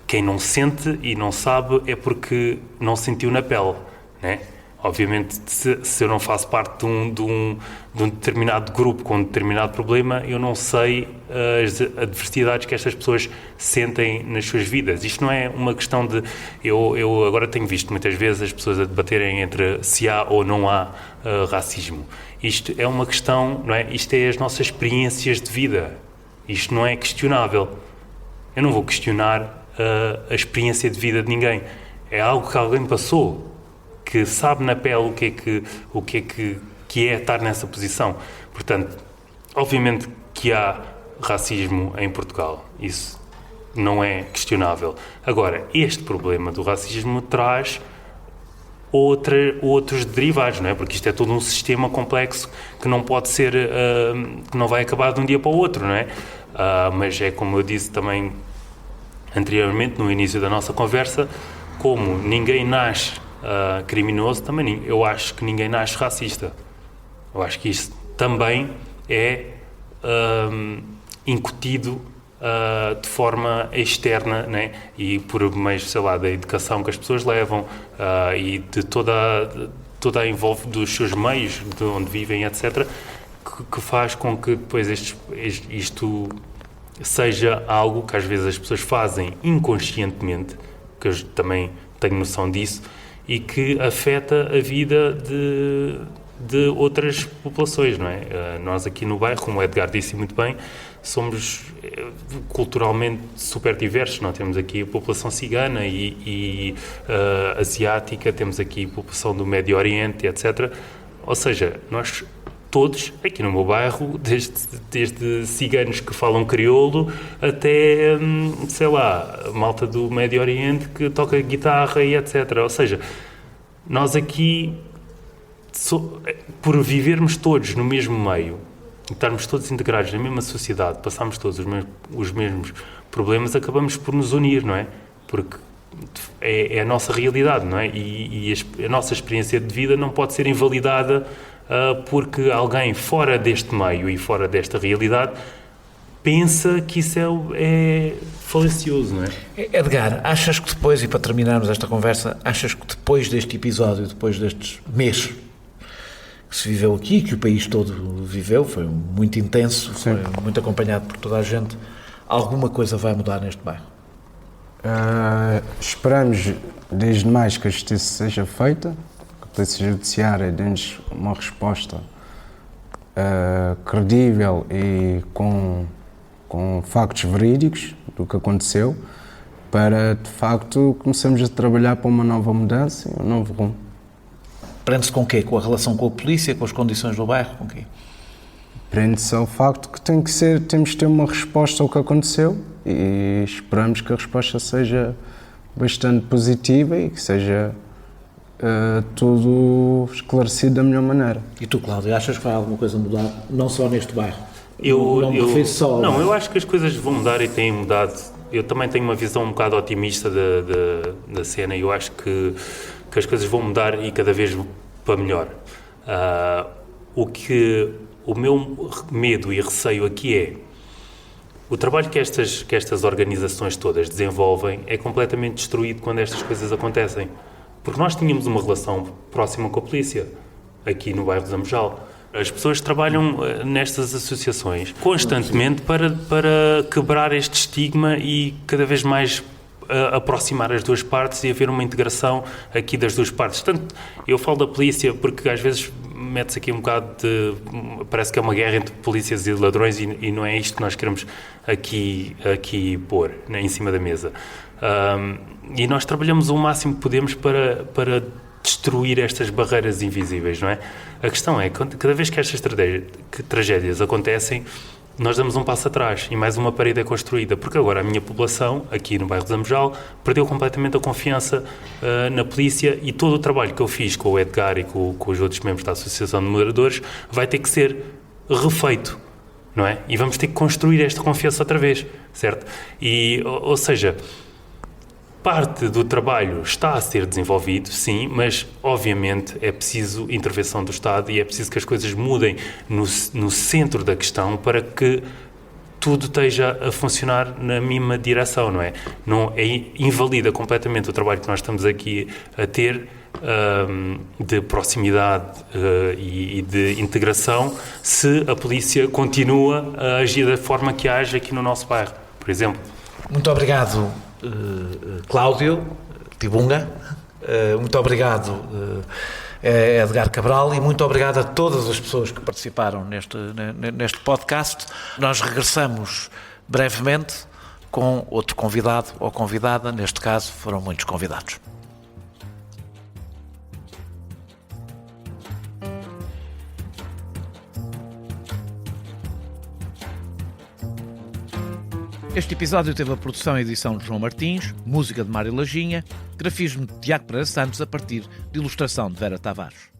quem não sente e não sabe é porque não sentiu na pele, né? Obviamente, se eu não faço parte de um determinado grupo com um determinado problema, eu não sei as adversidades que estas pessoas sentem nas suas vidas. Isto não é uma questão de... Eu agora tenho visto muitas vezes as pessoas a debaterem entre se há ou não há racismo. Isto é uma questão, não é? Isto é as nossas experiências de vida. Isto não é questionável. Eu não vou questionar a experiência de vida de ninguém. é algo que alguém passou, que sabe na pele o que é estar nessa posição. Portanto, obviamente que há racismo em Portugal, isso não é questionável. Agora, este problema do racismo traz outros derivados, não é? Porque isto é todo um sistema complexo que não pode ser, que não vai acabar de um dia para o outro, não é? Mas é como eu disse também anteriormente, no início da nossa conversa, como ninguém nasce criminoso, também eu acho que ninguém nasce racista. Eu acho que isso também é incutido de forma externa, né? E por meio, sei lá, da educação que as pessoas levam e de toda a envolve dos seus meios, de onde vivem, etc., que faz com que depois isto seja algo que às vezes as pessoas fazem inconscientemente, que eu também tenho noção disso, e que afeta a vida de outras populações, não é? Nós aqui no bairro, como o Edgar disse muito bem, somos culturalmente super diversos. Nós temos aqui a população cigana e asiática, temos aqui a população do Médio Oriente, etc. Ou seja, nós todos, aqui no meu bairro, desde ciganos que falam crioulo até, sei lá, malta do Médio Oriente que toca guitarra e etc. Ou seja, nós aqui, por vivermos todos no mesmo meio, estarmos todos integrados na mesma sociedade, passarmos todos os mesmos problemas, acabamos por nos unir, não é? Porque é a nossa realidade, não é? E a nossa experiência de vida não pode ser invalidada porque alguém fora deste meio e fora desta realidade pensa que isso é falacioso, não é? Edgar, achas que depois, e para terminarmos esta conversa, achas que depois deste episódio, depois destes meses que se viveu aqui, que o país todo viveu, foi muito intenso, foi muito acompanhado por toda a gente, alguma coisa vai mudar neste bairro? Esperamos, desde mais, que a justiça seja feita, que a Polícia Judiciária dê-nos uma resposta credível e com factos verídicos do que aconteceu, para, de facto, começarmos a trabalhar para uma nova mudança e um novo rumo. Prende-se com o quê? Com a relação com a polícia, com as condições do bairro, com o quê? Prende-se ao facto que temos de ter uma resposta ao que aconteceu e esperamos que a resposta seja bastante positiva e que seja tudo esclarecido da melhor maneira. E tu, Cláudio, achas que vai alguma coisa mudar, não só neste bairro? Eu acho que as coisas vão mudar e têm mudado. Eu também tenho uma visão um bocado otimista da cena e eu acho que as coisas vão mudar e cada vez para melhor. O meu medo e receio aqui é o trabalho que estas organizações todas desenvolvem é completamente destruído quando estas coisas acontecem. Porque nós tínhamos uma relação próxima com a polícia, aqui no bairro de Zambojal. As pessoas trabalham nestas associações constantemente para quebrar este estigma e cada vez mais aproximar as duas partes e haver uma integração aqui das duas partes. Tanto eu falo da polícia porque às vezes mete-se aqui um bocado parece que é uma guerra entre polícias e ladrões e não é isto que nós queremos aqui pôr, né, em cima da mesa. E nós trabalhamos o máximo que podemos para destruir estas barreiras invisíveis, não é? A questão é, cada vez que estas tragédias acontecem, nós damos um passo atrás e mais uma parede é construída, porque agora a minha população, aqui no bairro de Zambojal, perdeu completamente a confiança na polícia e todo o trabalho que eu fiz com o Edgar e com os outros membros da Associação de Moradores vai ter que ser refeito, não é? E vamos ter que construir esta confiança outra vez, certo? Ou seja, parte do trabalho está a ser desenvolvido, sim, mas obviamente é preciso intervenção do Estado e é preciso que as coisas mudem no centro da questão para que tudo esteja a funcionar na mesma direção, não é? Não invalida completamente o trabalho que nós estamos aqui a ter de proximidade e de integração se a polícia continua a agir da forma que age aqui no nosso bairro, por exemplo. Muito obrigado, Cláudio Tibunga, muito obrigado, Edgar Cabral, e muito obrigado a todas as pessoas que participaram neste podcast. Nós regressamos brevemente com outro convidado ou convidada, neste caso foram muitos convidados. Este episódio teve a produção e edição de João Martins, música de Mário Lajinha, grafismo de Tiago Pereira Santos a partir de ilustração de Vera Tavares.